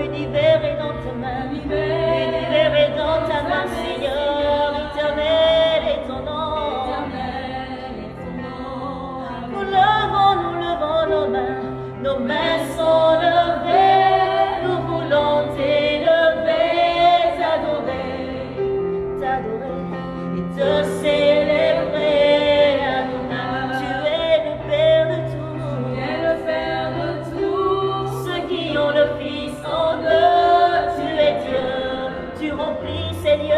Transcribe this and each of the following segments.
l'univers est dans ta main. L'univers est dans ta main, Seigneur. Éternel est ton nom. Nous levons nos mains. Nos mains sont levées. Nous voulons t'élever, t'adorer et te célébrer. Adonai, tu es le Père de tous. Ceux qui ont le Fils en eux, tu es Dieu. Tu remplis ces lieux.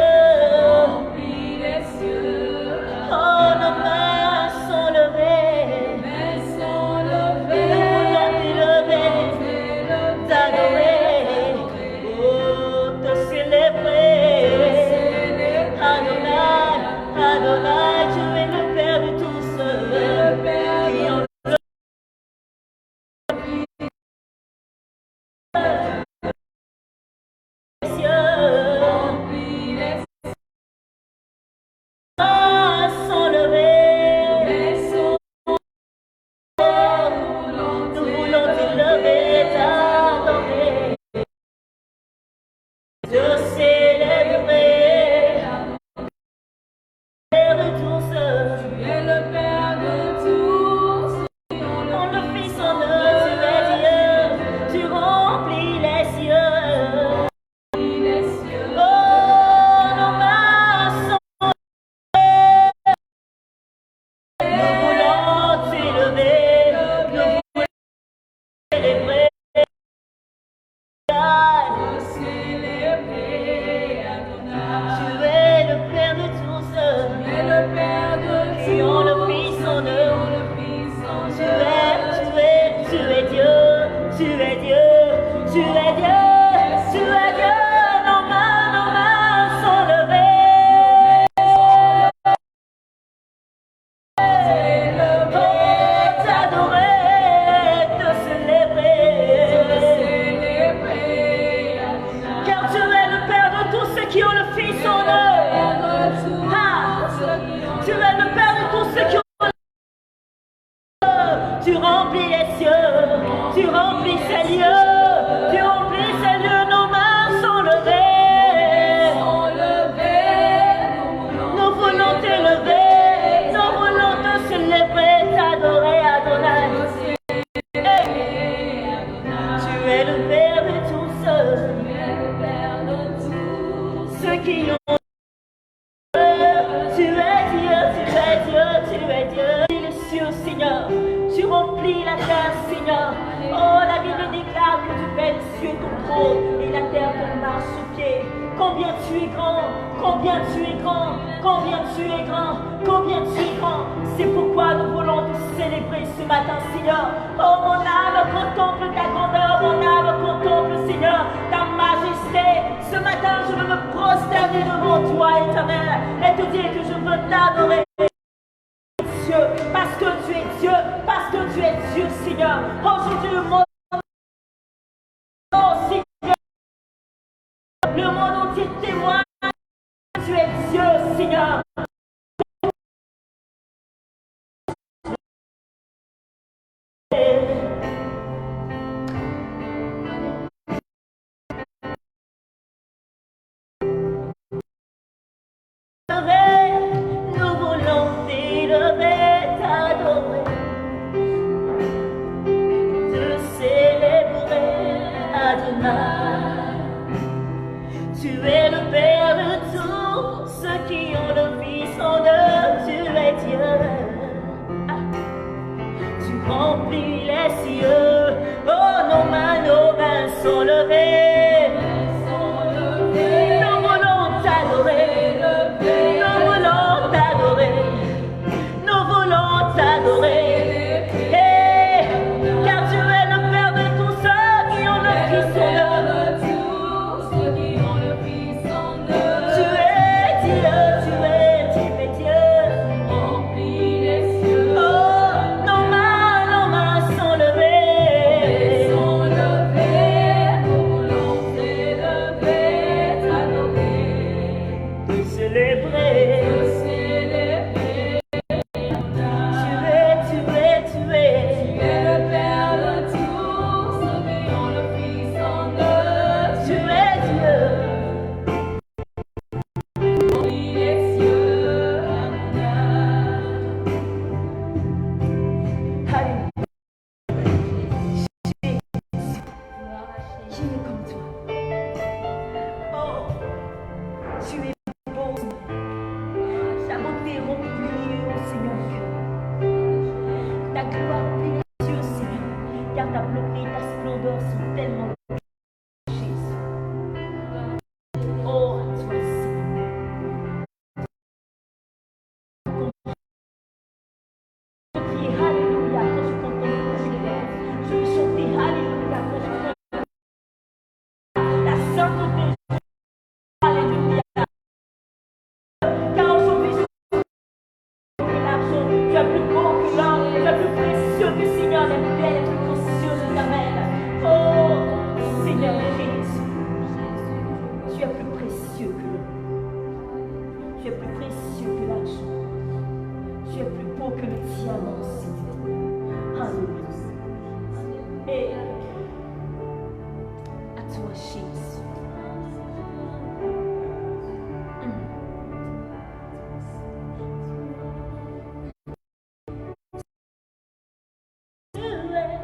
Oh, nos mains sont levées. Nous voulons t'élever, t'adorer, oh, te célébrer. Adonai, Adonai, tu es le Père de tous ceux qui ont les cieux. Sont levés. Nous voulons t'élever, t'adorer, te célébrer. Père de tous, tu es le Père de tous. Quand le Fils en eux, tu es Dieu. Tu remplis les cieux. Oh, nos mains sont levées. Nous voulons t'élever. Nous voulons célébrer. Tu es le Père de tous. Qui ont le Fils en eux. Tu es Dieu. Tu es Dieu. Tu es Dieu. Tu es Dieu. Nos mains sont levées. T'adorer, te célébrer. Car tu es le Père de tous ceux qui ont le Fils en eux. Tu es le Père de tous ceux qui ont le Fils. Tu remplis les cieux. Tu remplis ces lieux. Tu remplis ces lieux. Nos mains sont levées. Nous voulons t'élever. Nous voulons te célébrer, t'adorer, Adonai. Tu es le Père de tous ceux qui ont. Tu es Dieu, tu es Dieu, tu es Dieu. Les cieux, Seigneur, tu remplis la terre, Seigneur. Oh, la Bible déclare que tu fais les cieux ton trône et la terre ton marchepied. Combien tu es grand, combien tu es grand, combien tu es grand, combien tu es grand. C'est pourquoi nous voulons te célébrer ce matin, Seigneur. Oh, mon âme contemple ta grandeur, mon âme contemple, Seigneur, ta majesté. Ce matin, je veux me prosterner devant toi, Éternel, et te dire que je veux t'adorer. Dieu, parce que tu es Dieu, parce que tu es Dieu, Seigneur. Aujourd'hui, le monde entier témoigne que tu es Dieu, Seigneur. Nous voulons t'élever, t'adorer, te célébrer, Adonai. Tu es le Père de tous ceux qui ont le Fils en eux. Tu es Dieu. Tu remplis les cieux. Oh, nos mains sont levées. Nous voulons t'adorer. Nous voulons t'adorer. Nous voulons t'adorer. Car tu es le Père de tous ceux qui ont le Fils en eux. tellement Jésus. Oh, à toi, je crie Alléluia quand je contemple ta lumière. Je vais chanter Alléluia quand je contemple la sainteté. Alléluia. Car aujourd'hui, tu es plus beau que l'or, tu es plus précieux que Seigneur, les belles, les plus précieuses de ta mère. Oh, Seigneur Jésus, tu es plus précieux que l'or. Tu es plus précieux que l'argent. Tu es plus beau que le diamant, Seigneur. Alléluia. Et à toi, Jésus. Tu es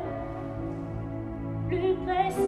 plus précieux.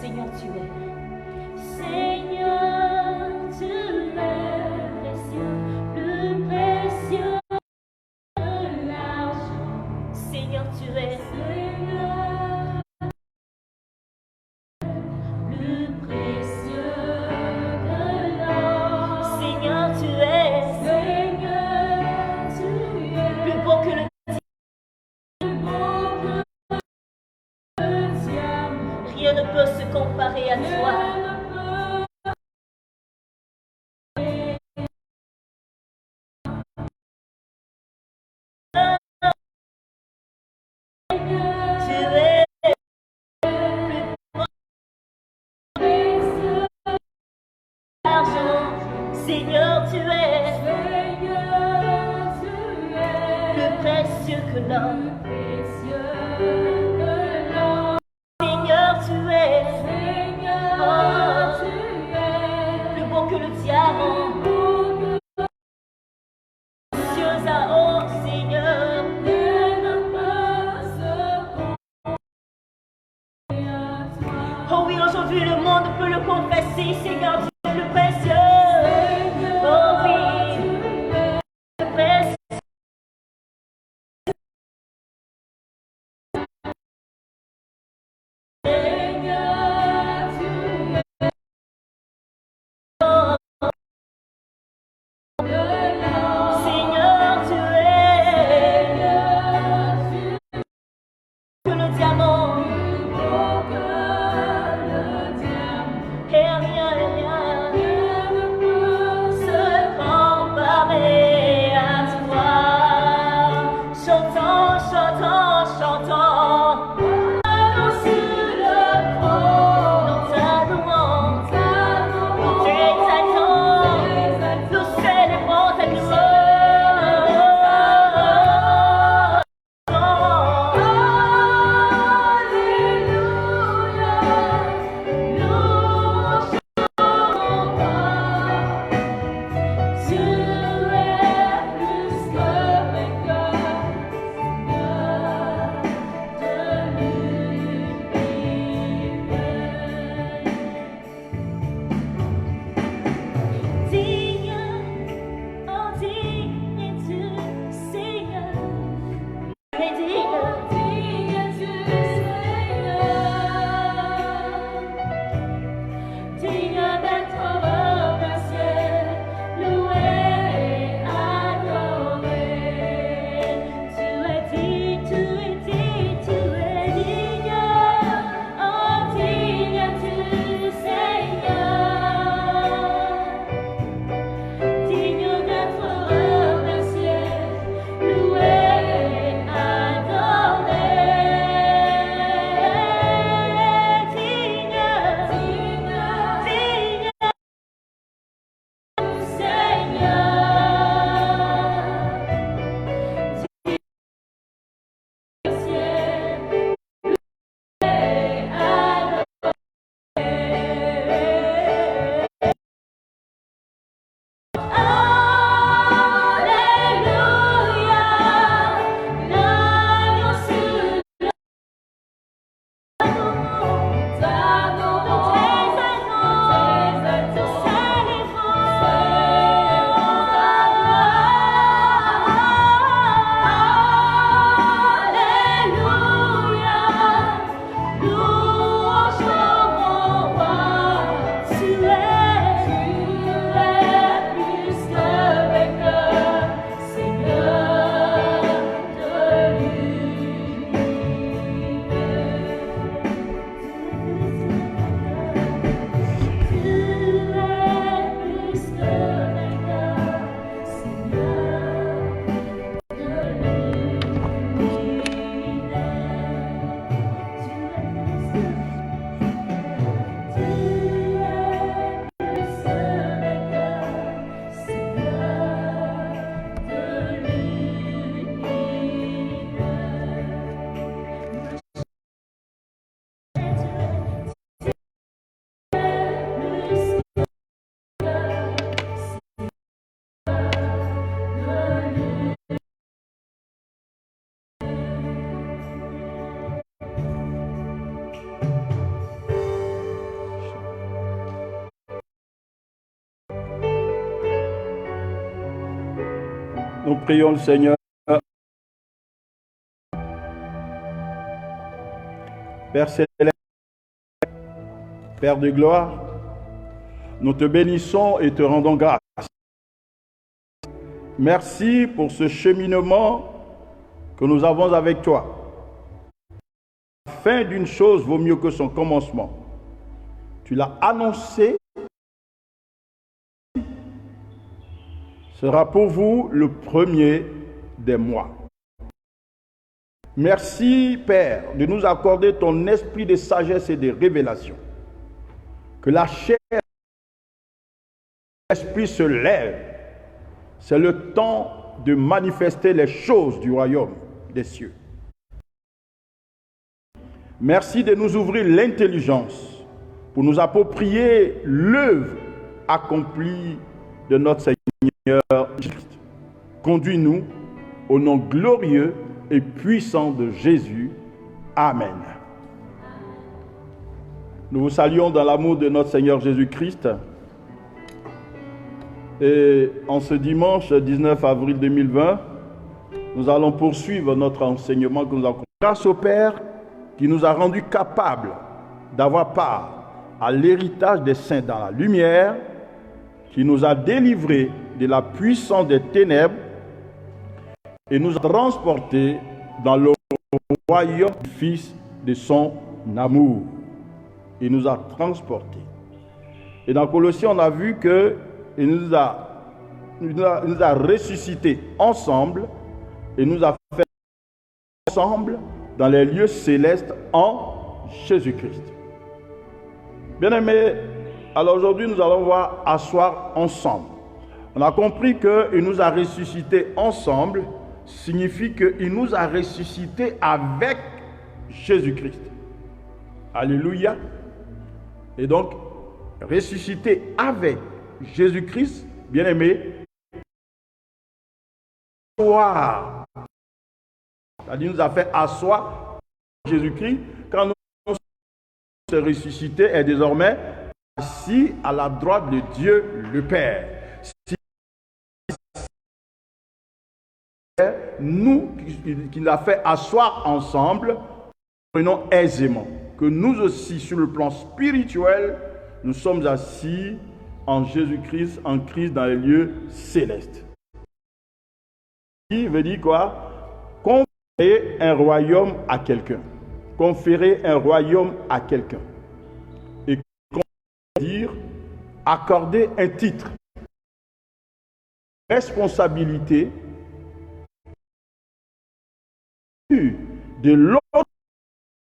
Seigneur, tu es. Seigneur, tu es précieux, plus précieux que l'argent. Seigneur, tu es. Seigneur, plus précieux que l'or. Seigneur, tu es. Seigneur, tu es. Plus beau que le rien ne peut se comparer à toi. Tu es plus précieux que l'argent. Seigneur, tu es plus précieux que l'or. Seigneur, tu es. Oh, plus beau que le diamant. Précieuse, oh Seigneur. Oh oui, aujourd'hui le monde peut le confesser, Seigneur, tu es le précieux. Oh oui, le précieux. Nous prions le Seigneur. Père céleste, Père de gloire, nous te bénissons et te rendons grâce. Merci pour ce cheminement que nous avons avec toi. La fin d'une chose vaut mieux que son commencement. Tu l'as annoncé. Sera pour vous le premier des mois. Merci, Père, de nous accorder ton esprit de sagesse et de révélation. Que la chair et l'esprit se lèvent. C'est le temps de manifester les choses du royaume des cieux. Merci de nous ouvrir l'intelligence pour nous approprier l'œuvre accomplie de notre Seigneur Christ. Conduis-nous au nom glorieux et puissant de Jésus. Amen. Nous vous saluons dans l'amour de notre Seigneur Jésus-Christ. Et en ce dimanche 19 avril 2020, nous allons poursuivre notre enseignement que nous avons. Grâce au Père qui nous a rendus capables d'avoir part à l'héritage des saints dans la lumière, qui nous a délivrés de la puissance des ténèbres et nous a transportés dans le royaume du Fils de son amour. Il nous a transportés. Et dans Colossiens, on a vu qu'il nous a ressuscités ensemble et nous a fait ensemble dans les lieux célestes en Jésus-Christ. Bien-aimés, alors aujourd'hui, nous allons voir asseoir ensemble. On a compris qu'il nous a ressuscités ensemble, signifie qu'il nous a ressuscités avec Jésus-Christ. Alléluia. Et donc, ressuscité avec Jésus-Christ, bien-aimé, asseoir. C'est-à-dire, nous a fait asseoir Jésus-Christ quand nous sommes ressuscités et désormais assis à la droite de Dieu le Père. Si nous, qui l'a fait asseoir ensemble, prenons aisément que nous aussi, sur le plan spirituel, nous sommes assis en Jésus-Christ, en Christ dans les lieux célestes. Qui veut dire quoi? Conférer un royaume à quelqu'un. Conférer un royaume à quelqu'un. Et dire accorder un titre. Responsabilité de l'autre,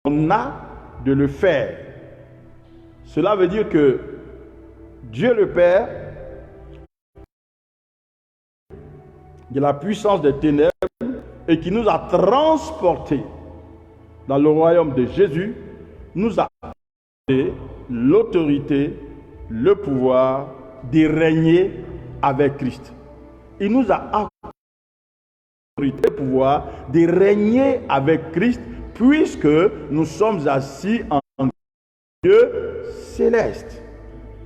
on a de le faire. Cela veut dire que Dieu le Père, de la puissance des ténèbres, et qui nous a transportés dans le royaume de Jésus, nous a donné l'autorité, le pouvoir de régner avec Christ. Il nous a accordé le pouvoir de régner avec Christ, puisque nous sommes assis en Dieu céleste.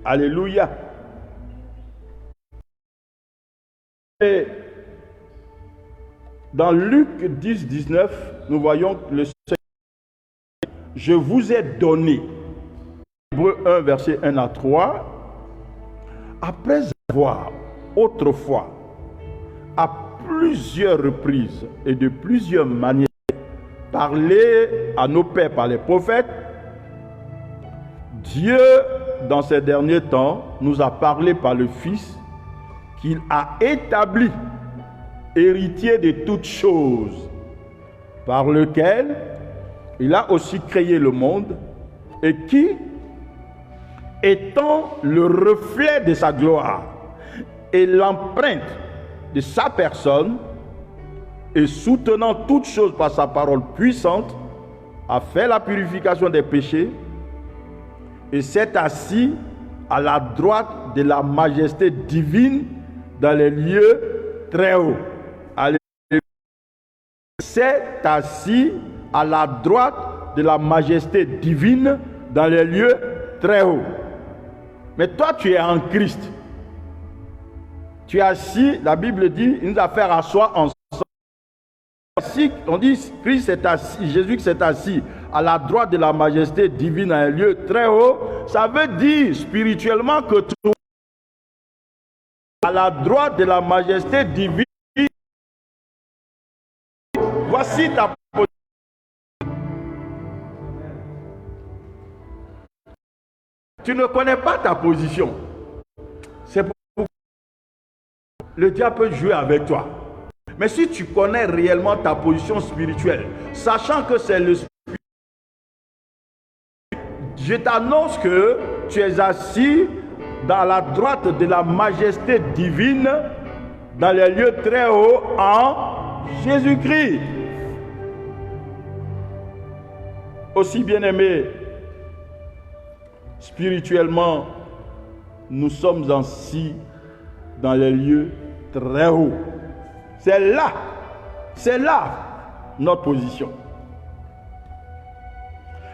Alléluia. Et dans Luc 10, 19, nous voyons que le Seigneur, je vous ai donné, Hébreux 1, verset 1 à 3, après avoir autrefois, à plusieurs reprises et de plusieurs manières, parlé à nos pères par les prophètes, Dieu, dans ces derniers temps, nous a parlé par le Fils qu'il a établi, héritier de toutes choses, par lequel il a aussi créé le monde et qui, étant le reflet de sa gloire et l'empreinte de sa personne, et soutenant toutes choses par sa parole puissante, a fait la purification des péchés et s'est assis à la droite de la majesté divine dans les lieux très hauts. S'est assis à la droite de la majesté divine dans les lieux très hauts. Mais toi, tu es en Christ. Tu es assis, la Bible dit, il nous a fait asseoir ensemble. On dit Christ est assis, Jésus s'est assis à la droite de la majesté divine à un lieu très haut. Ça veut dire spirituellement que tout à la droite de la majesté divine. Voici ta position. Tu ne connais pas ta position. C'est pourquoi le diable peut jouer avec toi. Mais si tu connais réellement ta position spirituelle, sachant que c'est le spirit, je t'annonce que tu es assis dans la droite de la majesté divine, dans les lieux très hauts en Jésus-Christ. Aussi bien-aimés, spirituellement, nous sommes assis dans les lieux très hauts. C'est là notre position.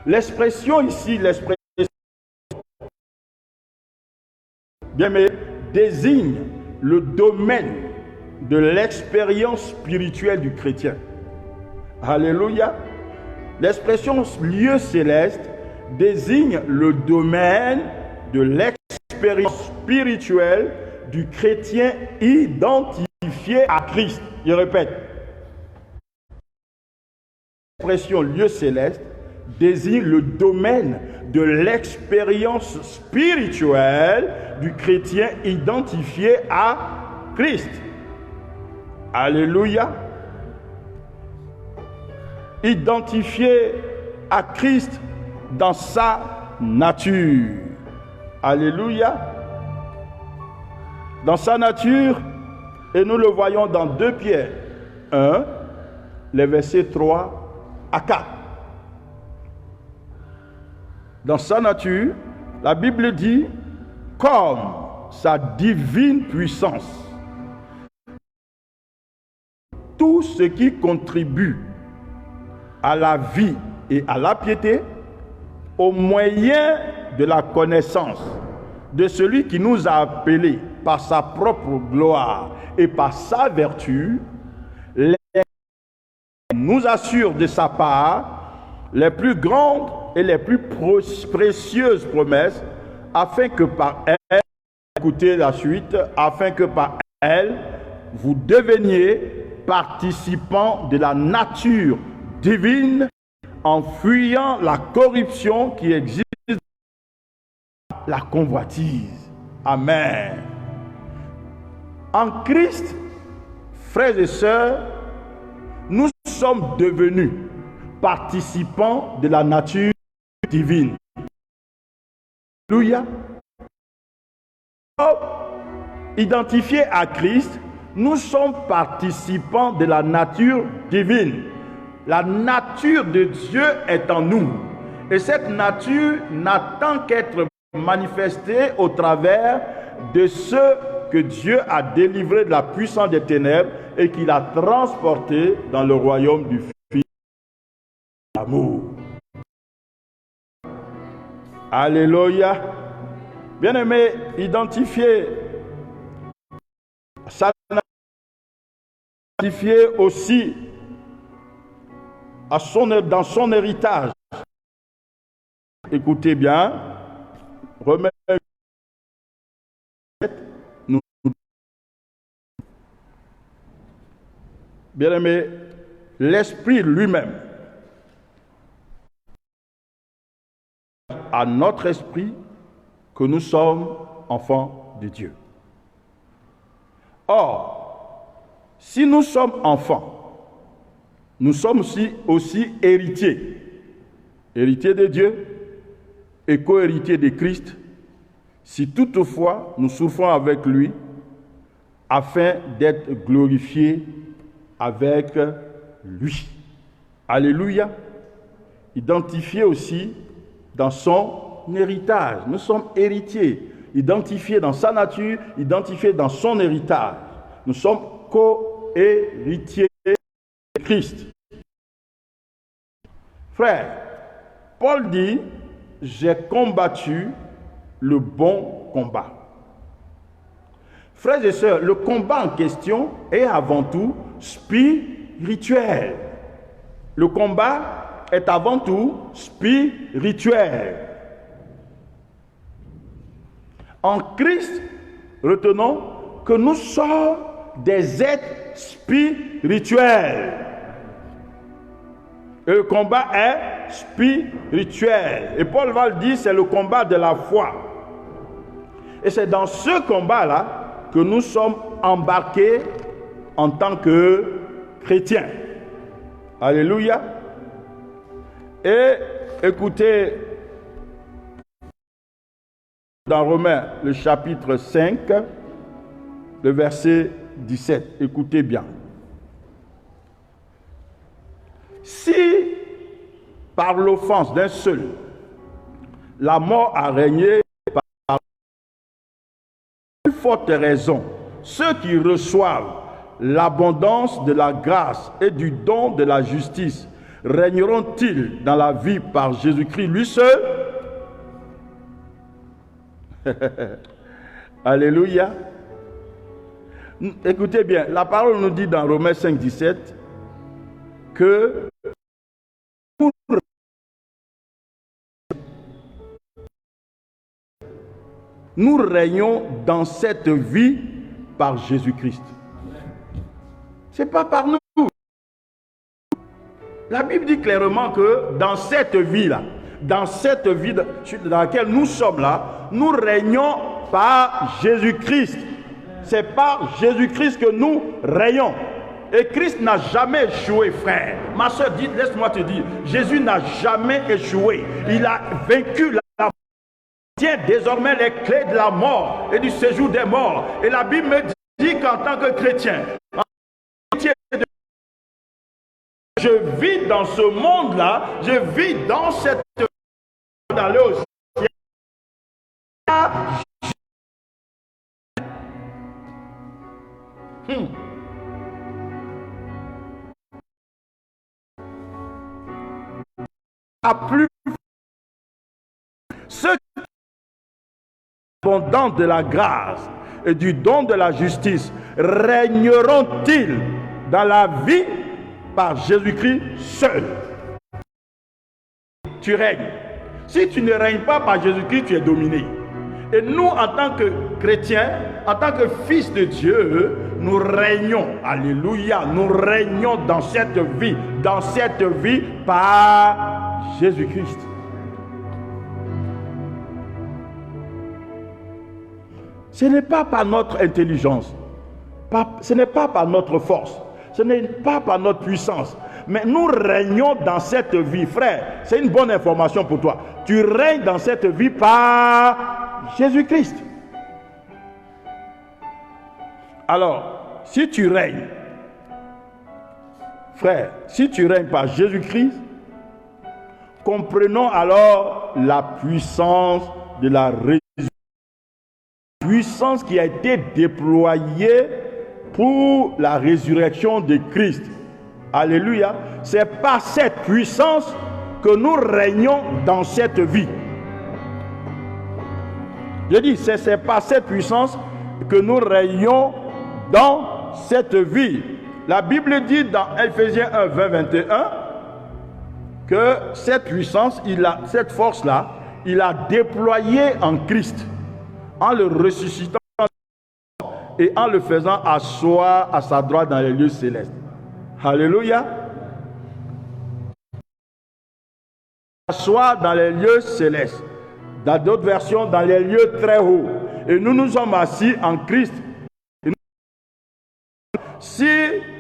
L'expression ici, bien mais désigne le domaine de l'expérience spirituelle du chrétien. Alléluia. L'expression lieu céleste désigne le domaine de l'expérience spirituelle du chrétien identifié à Christ. Je répète. L'expression lieu céleste désigne le domaine de l'expérience spirituelle du chrétien identifié à Christ. Alléluia. Identifié à Christ dans sa nature. Alléluia. Dans sa nature, et nous le voyons dans 2 Pierre 1, les versets 3 à 4. Dans sa nature, la Bible dit, comme sa divine puissance, tout ce qui contribue à la vie et à la piété, au moyen de la connaissance de celui qui nous a appelés par sa propre gloire et par sa vertu, nous assure de sa part les plus grandes et les plus précieuses promesses, afin que par elle, écoutez la suite, afin que par elle, vous deveniez participants de la nature divine, en fuyant la corruption qui existe, la convoitise. Amen. En Christ, frères et sœurs, nous sommes devenus participants de la nature divine. Alléluia. Identifiés à Christ, nous sommes participants de la nature divine. La nature de Dieu est en nous. Et cette nature n'attend qu'être manifestée au travers de ceux que Dieu a délivrés de la puissance des ténèbres et qu'il a transportés dans le royaume du Fils d'amour. Alléluia. Bien-aimés, identifiez aussi dans son héritage. Écoutez bien, bien-aimé, l'Esprit lui-même, à notre esprit, que nous sommes enfants de Dieu. Or, si nous sommes enfants, nous sommes aussi héritiers. Héritiers de Dieu et co-héritiers de Christ, si toutefois nous souffrons avec lui, afin d'être glorifiés avec lui. Alléluia. Identifiés aussi dans son héritage. Nous sommes héritiers, identifiés dans sa nature, identifiés dans son héritage. Nous sommes co-héritiers de Christ. Frère, Paul dit, j'ai combattu le bon combat. Frères et sœurs, le combat en question est avant tout spirituel. Le combat est avant tout spirituel. En Christ, retenons que nous sommes des êtres spirituels. Et le combat est spirituel. Et Paul va le dire, c'est le combat de la foi. Et c'est dans ce combat-là que nous sommes embarqués en tant que chrétiens. Alléluia. Et écoutez, dans Romains, le chapitre 5, le verset 17. Écoutez bien. Si, par l'offense d'un seul, la mort a régné par une forte raison, ceux qui reçoivent l'abondance de la grâce et du don de la justice régneront-ils dans la vie par Jésus-Christ lui seul? Alléluia. Écoutez bien, la parole nous dit dans Romains 5, 17 que nous régnons dans cette vie par Jésus-Christ. Ce n'est pas par nous. La Bible dit clairement que dans cette vie-là, dans cette vie dans laquelle nous sommes là, nous régnons par Jésus-Christ. C'est par Jésus-Christ que nous régnons. Et Christ n'a jamais échoué, frère. Ma soeur, laisse-moi te dire, Jésus n'a jamais échoué. Il a vaincu la mort. Il tient désormais les clés de la mort et du séjour des morts. Et la Bible me dit qu'en tant que chrétien, je vis dans ce monde-là, je vis dans cette d'aller au ciel. A plus ceux qui abondants de la grâce et du don de la justice régneront-ils dans la vie par Jésus-Christ seul? Tu règnes. Si tu ne règnes pas par Jésus-Christ, tu es dominé. Et nous, en tant que chrétiens, en tant que fils de Dieu, nous régnons, alléluia, nous régnons dans cette vie par Jésus-Christ. Ce n'est pas par notre intelligence, ce n'est pas par notre force, ce n'est pas par notre puissance, mais nous régnons dans cette vie, frère. C'est une bonne information pour toi. Tu règnes dans cette vie par Jésus-Christ. Alors, si tu règnes, frère, si tu règnes par Jésus-Christ, comprenons alors la puissance de la résurrection. Puissance qui a été déployée pour la résurrection de Christ. Alléluia. C'est par cette puissance que nous régnons dans cette vie. Je dis, c'est par cette puissance que nous régnons dans cette vie. La Bible dit dans Ephésiens 1, 20, 21 que cette puissance, cette force-là, il a déployé en Christ, en le ressuscitant et en le faisant asseoir à sa droite dans les lieux célestes. Alléluia. Asseoir dans les lieux célestes. Dans d'autres versions, dans les lieux très hauts. Et nous nous sommes assis en Christ. Si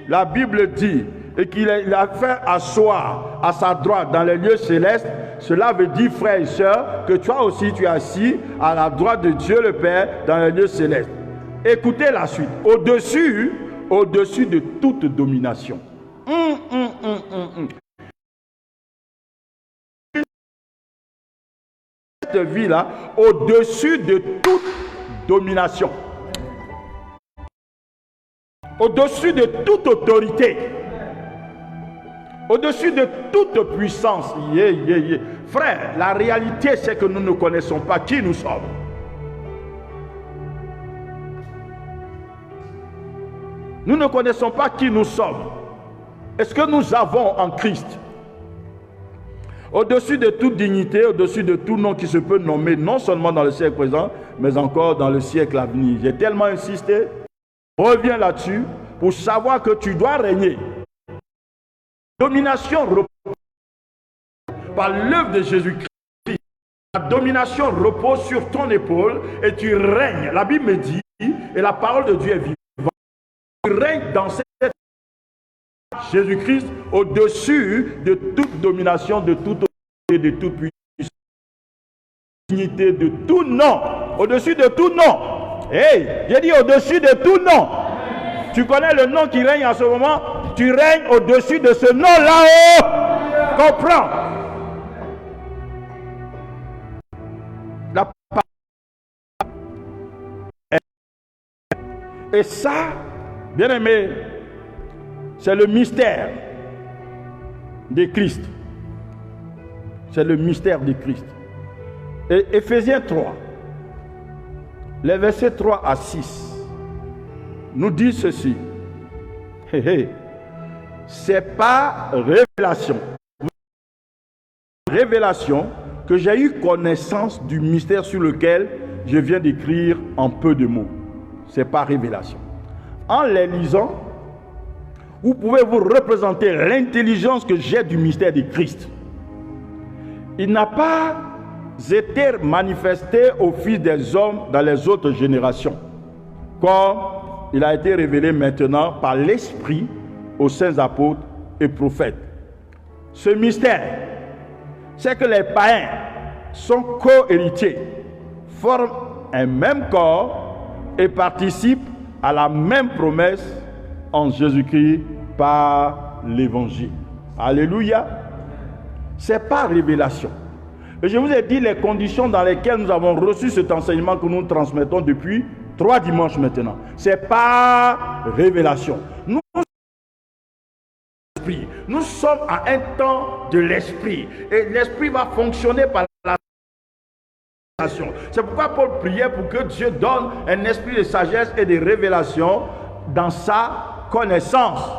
la Bible dit et qu'il a fait asseoir à sa droite dans les lieux célestes, cela veut dire, frères et sœurs, que toi aussi tu es assis à la droite de Dieu le Père dans les lieux célestes. Écoutez la suite. Au-dessus de toute domination. Cette vie-là, au-dessus de toute domination. Au-dessus de toute autorité. Au-dessus de toute puissance. Frère, la réalité c'est que nous ne connaissons pas qui nous sommes. Nous ne connaissons pas qui nous sommes. Est-ce que nous avons en Christ, au-dessus de toute dignité, au-dessus de tout nom qui se peut nommer, non seulement dans le siècle présent, mais encore dans le siècle à venir. J'ai tellement insisté, reviens là-dessus, pour savoir que tu dois régner. Domination repose par l'œuvre de Jésus-Christ. La domination repose sur ton épaule et tu règnes. La Bible me dit, et la parole de Dieu est vivante, tu règnes dans cette Jésus-Christ au-dessus de toute domination, de toute autorité, de toute puissance, dignité, de tout nom, au-dessus de tout nom. Hey, j'ai dit au-dessus de tout nom. Tu connais le nom qui règne en ce moment? Tu règnes au-dessus de ce nom là-haut. Comprends? La parole. Et ça, bien aimé, c'est le mystère de Christ. C'est le mystère de Christ. Et Éphésiens 3, les versets 3 à 6, nous dit ceci. C'est par révélation. Révélation que j'ai eu connaissance du mystère sur lequel je viens d'écrire en peu de mots. C'est par révélation. En les lisant, vous pouvez vous représenter l'intelligence que j'ai du mystère de Christ. Il n'a pas été manifesté aux fils des hommes dans les autres générations, comme il a été révélé maintenant par l'Esprit aux saints apôtres et prophètes. Ce mystère, c'est que les païens sont co-héritiers, forment un même corps et participent à la même promesse en Jésus-Christ par l'Évangile. Alléluia. C'est par révélation. Et je vous ai dit les conditions dans lesquelles nous avons reçu cet enseignement que nous transmettons depuis 3 dimanches maintenant. C'est par révélation. Nous sommes à un temps de l'esprit. Et l'esprit va fonctionner par la révélation. C'est pourquoi Paul priait pour que Dieu donne un esprit de sagesse et de révélation dans sa connaissance.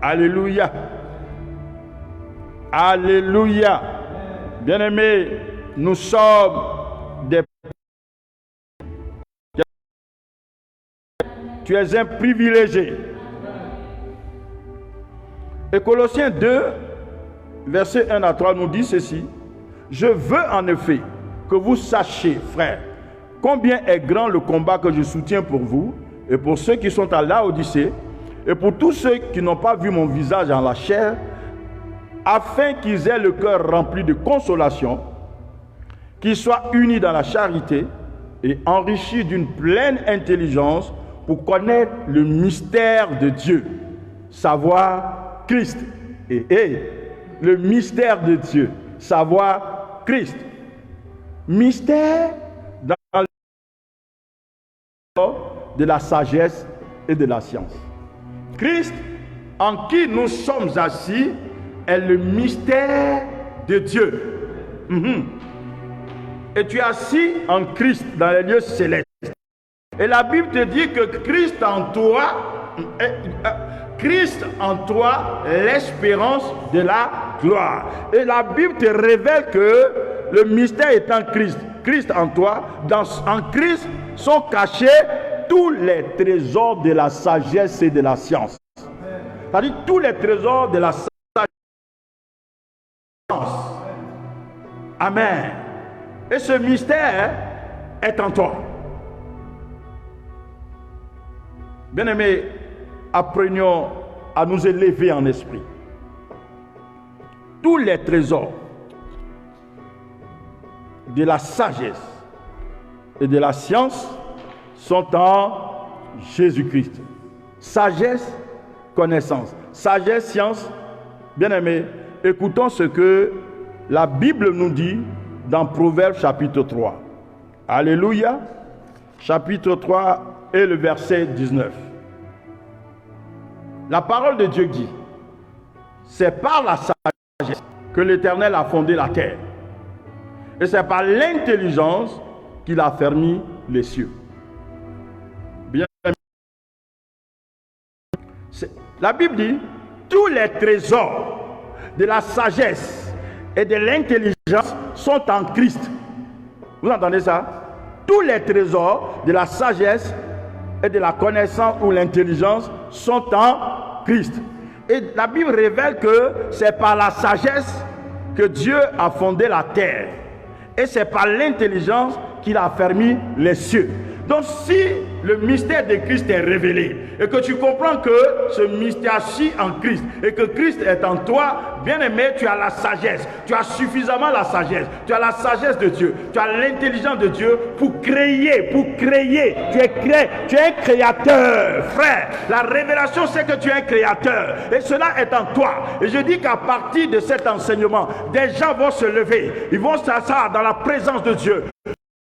Alléluia. Alléluia. Bien-aimés, nous sommes des... Tu es un privilégié. Et Colossiens 2, versets 1 à 3 nous dit ceci. Je veux en effet que vous sachiez, frères, combien est grand le combat que je soutiens pour vous et pour ceux qui sont à Laodicée et pour tous ceux qui n'ont pas vu mon visage en la chair, afin qu'ils aient le cœur rempli de consolation, qu'ils soient unis dans la charité et enrichis d'une pleine intelligence pour connaître le mystère de Dieu, savoir Christ. Et le mystère de Dieu, savoir Christ. Mystère dans le de la sagesse et de la science. Christ, en qui nous sommes assis, est le mystère de Dieu. Et tu es assis en Christ dans les lieux célestes. Et la Bible te dit que Christ en toi, l'espérance de la gloire. Et la Bible te révèle que le mystère est en Christ. Christ en toi, en Christ sont cachés tous les trésors de la sagesse et de la science. C'est-à-dire tous les trésors de la sagesse. Amen. Et ce mystère est en toi. Bien-aimés, apprenons à nous élever en esprit. Tous les trésors de la sagesse et de la science sont en Jésus-Christ. Sagesse, connaissance. Sagesse, science. Bien-aimés, écoutons ce que la Bible nous dit dans Proverbes chapitre 3. Alléluia. Chapitre 3 et le verset 19. La parole de Dieu dit, c'est par la sagesse que l'Éternel a fondé la terre. Et c'est par l'intelligence qu'il a fermé les cieux. Bien La Bible dit, tous les trésors de la sagesse et de l'intelligence sont en Christ. Vous entendez ça? Tous les trésors de la sagesse et de la connaissance ou l'intelligence sont en Christ. Et la Bible révèle que c'est par la sagesse que Dieu a fondé la terre. Et c'est par l'intelligence qu'il a affermi les cieux. Donc si le mystère de Christ est révélé et que tu comprends que ce mystère agit en Christ et que Christ est en toi, bien aimé, tu as la sagesse, tu as suffisamment la sagesse, tu as la sagesse de Dieu, tu as l'intelligence de Dieu pour créer, tu es un créateur, frère. La révélation c'est que tu es un créateur et cela est en toi. Et je dis qu'à partir de cet enseignement, des gens vont se lever, ils vont s'asseoir dans la présence de Dieu.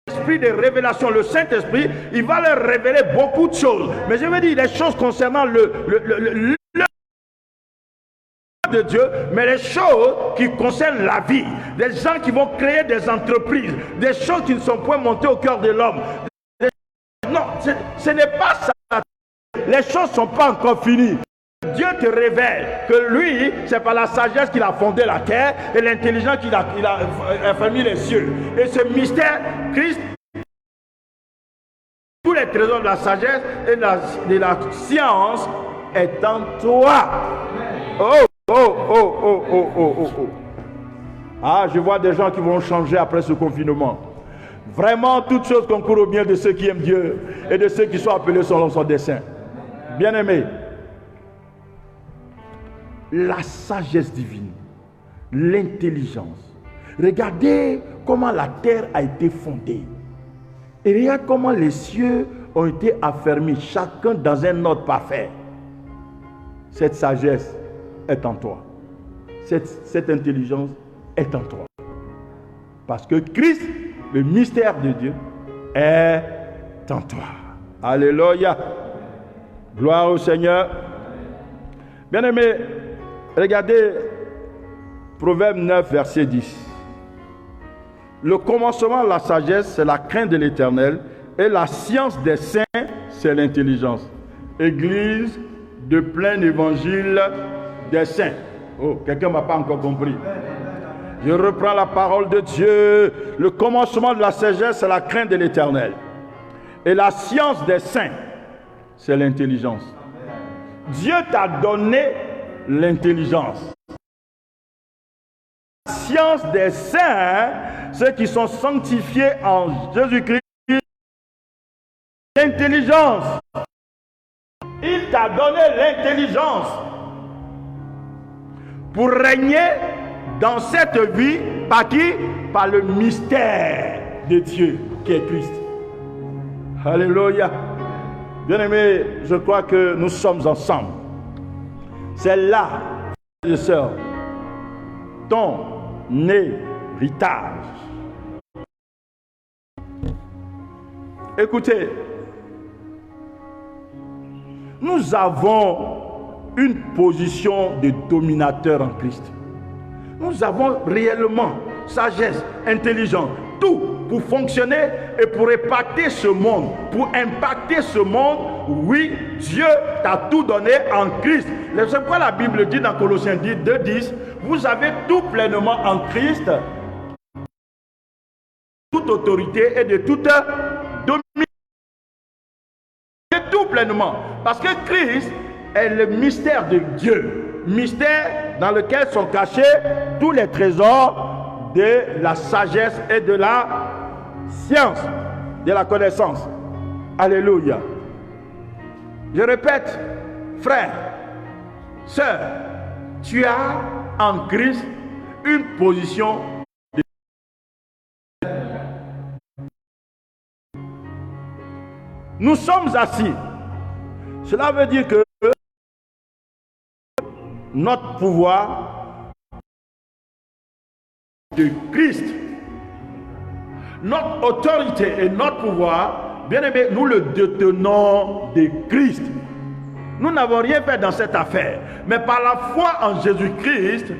L'esprit de révélation, le Saint-Esprit, il va leur révéler beaucoup de choses. Mais je veux dire les choses concernant le de Dieu, mais les choses qui concernent la vie. Des gens qui vont créer des entreprises, des choses qui ne sont point montées au cœur de l'homme. Non, ce n'est pas ça. Les choses ne sont pas encore finies. Dieu te révèle que lui, c'est par la sagesse qu'il a fondé la terre et l'intelligence qu'il a affermi les cieux. Et ce mystère, Christ, tous les trésors de la sagesse et de la science est en toi. Ah, je vois des gens qui vont changer après ce confinement. Vraiment, toutes choses concourent au bien de ceux qui aiment Dieu et de ceux qui sont appelés selon son dessein. Bien-aimés, la sagesse divine, l'intelligence. Regardez comment la terre a été fondée. Et regarde comment les cieux ont été affermis, chacun dans un ordre parfait. Cette sagesse est en toi. Cette intelligence est en toi. Parce que Christ, le mystère de Dieu, est en toi. Alléluia. Gloire au Seigneur. Bien-aimés, regardez Proverbe 9, verset 10. Le commencement de la sagesse, c'est la crainte de l'Éternel, et la science des saints, c'est l'intelligence. Église de plein évangile des saints. Oh, quelqu'un ne m'a pas encore compris. Je reprends la parole de Dieu. Le commencement de la sagesse, c'est la crainte de l'Éternel. Et la science des saints, c'est l'intelligence. Dieu t'a donné l'intelligence. La science des saints, ceux qui sont sanctifiés en Jésus-Christ, l'intelligence. Il t'a donné l'intelligence pour régner dans cette vie, par qui? Par le mystère de Dieu qui est Christ. Alléluia. Bien-aimés, je crois que nous sommes ensemble. C'est là, frères et sœurs, ton héritage. Écoutez, nous avons une position de dominateur en Christ. Nous avons réellement sagesse, intelligence, tout pour fonctionner et pour impacter ce monde. Pour impacter ce monde, oui, Dieu t'a tout donné en Christ. C'est pourquoi la Bible dit dans Colossiens 2:10, vous avez tout pleinement en Christ, toute autorité et de toute domination. Tout pleinement. Parce que Christ est le mystère de Dieu. Mystère dans lequel sont cachés tous les trésors de la sagesse et de la science, de la connaissance. Alléluia. Je répète, frère, sœur, tu as en Christ une position de... Nous sommes assis. Cela veut dire que notre pouvoir de Christ, notre autorité et notre pouvoir, bien aimé, nous le détenons de Christ. Nous n'avons rien fait dans cette affaire, mais par la foi en Jésus-Christ,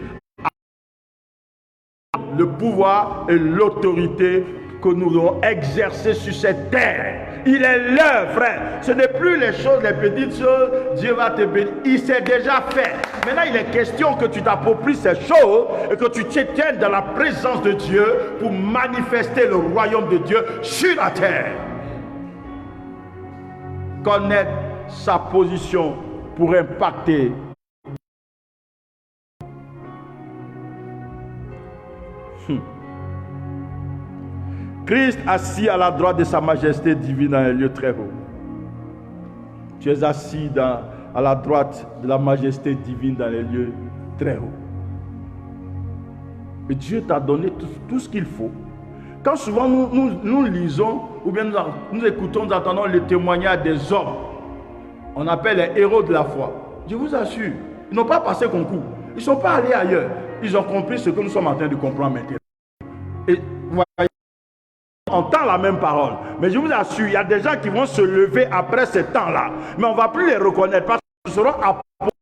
le pouvoir et l'autorité que nous devons exercer sur cette terre. Il est l'heure, frère. Ce n'est plus les choses, les petites choses. Dieu va te bénir. Il s'est déjà fait. Maintenant, il est question que tu t'appropries ces choses et que tu te tiennes dans la présence de Dieu pour manifester le royaume de Dieu sur la terre. Connaître sa position pour impacter. Christ assis à la droite de sa majesté divine dans un lieu très haut. Tu es assis à la droite de la majesté divine dans les lieux très hauts. Et Dieu t'a donné tout ce qu'il faut. Quand souvent nous lisons, ou bien nous écoutons, nous entendons les témoignages des hommes, on appelle les héros de la foi. Je vous assure, ils n'ont pas passé concours. Ils ne sont pas allés ailleurs. Ils ont compris ce que nous sommes en train de comprendre maintenant. Et vous voyez, on entend la même parole. Mais je vous assure, il y a des gens qui vont se lever après ce temps-là. Mais on ne va plus les reconnaître parce qu'ils seront apôtres.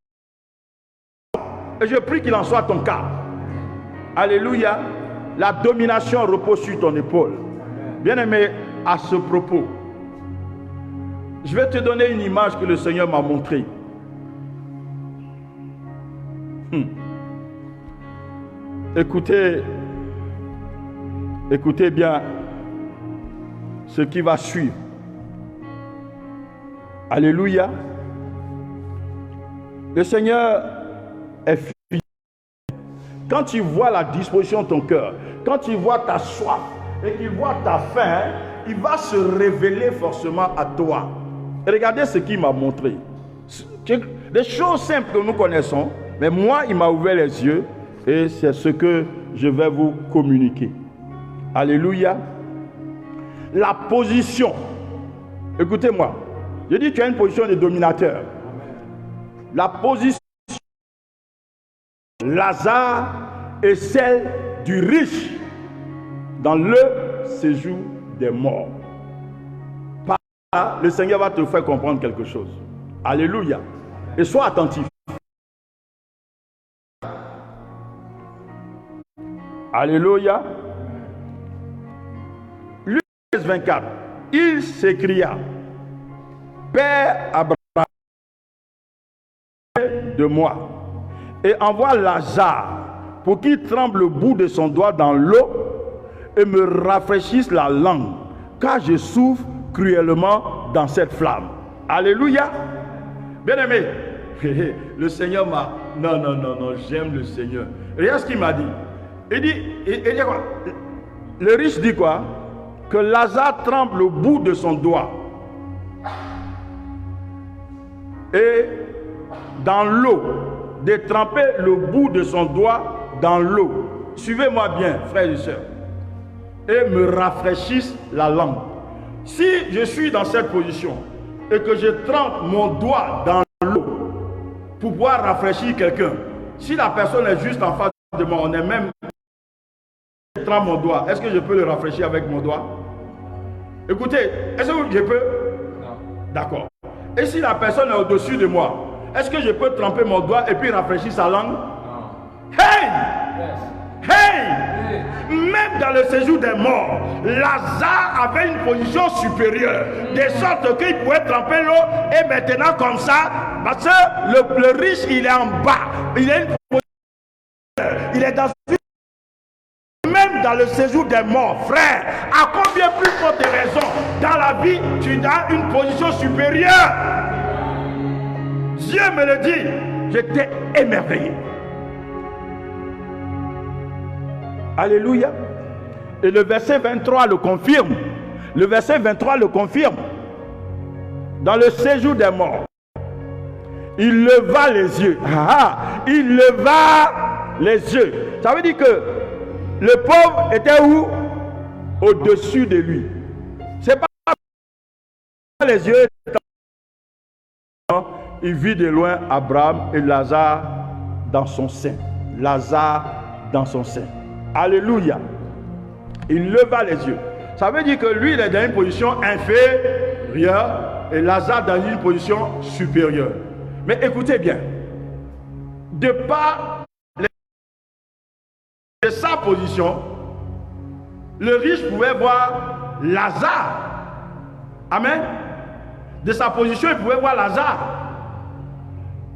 Et je prie qu'il en soit ton cas. Alléluia. La domination repose sur ton épaule. Bien-aimé, à ce propos, je vais te donner une image que le Seigneur m'a montrée. Écoutez bien ce qui va suivre. Alléluia. Le Seigneur est fidèle. Quand tu vois la disposition de ton cœur, quand tu vois ta soif et qu'il voit ta faim, il va se révéler forcément à toi. Et regardez ce qu'il m'a montré. Des choses simples que nous connaissons, mais moi, il m'a ouvert les yeux et c'est ce que je vais vous communiquer. Alléluia. La position. Écoutez-moi. Je dis tu as une position de dominateur. La position de Lazare est celle du riche dans le séjour des morts. Par là, le Seigneur va te faire comprendre quelque chose. Alléluia. Et sois attentif. Alléluia. Luc 24. Il s'écria: Père Abraham, de moi, et envoie Lazare pour qu'il trempe le bout de son doigt dans l'eau et me rafraîchisse la langue, car je souffre cruellement dans cette flamme. Alléluia. Bien-aimé, le Seigneur m'a... Non, j'aime le Seigneur. Regarde ce qu'il m'a dit. Il dit quoi? Le riche dit quoi? Que Lazare trempe le bout de son doigt. Et dans l'eau, de tremper le bout de son doigt dans l'eau. Suivez-moi bien, frères et sœurs. Et me rafraîchisse la langue. Si je suis dans cette position et que je trempe mon doigt dans l'eau pour pouvoir rafraîchir quelqu'un, si la personne est juste en face de moi, on est même... Je trempe mon doigt, est-ce que je peux le rafraîchir avec mon doigt? Écoutez, est-ce que je peux? Non. D'accord. Et si la personne est au-dessus de moi, est-ce que je peux tremper mon doigt et puis rafraîchir sa langue? Non. Hey! Yes. Hey! Même dans le séjour des morts, Lazare avait une position supérieure, de sorte qu'il pouvait tremper l'eau et maintenant comme ça, parce que le riche il est en bas, il a une position, il est dans même dans le séjour des morts, frère, à combien plus forte raison dans la vie tu as une position supérieure? Dieu me le dit, j'étais émerveillé. Alléluia. Et le verset 23 le confirme. Le verset 23 le confirme. Dans le séjour des morts, il leva les yeux. Il leva les yeux. Ça veut dire que le pauvre était où? Au-dessus de lui. C'est pas les yeux. Il vit de loin Abraham et Lazare dans son sein. Lazare dans son sein. Alléluia. Il leva les yeux. Ça veut dire que lui, il est dans une position inférieure et Lazare dans une position supérieure. Mais écoutez bien. De par sa position, Le riche pouvait voir Lazare. Amen. De sa position, il pouvait voir Lazare.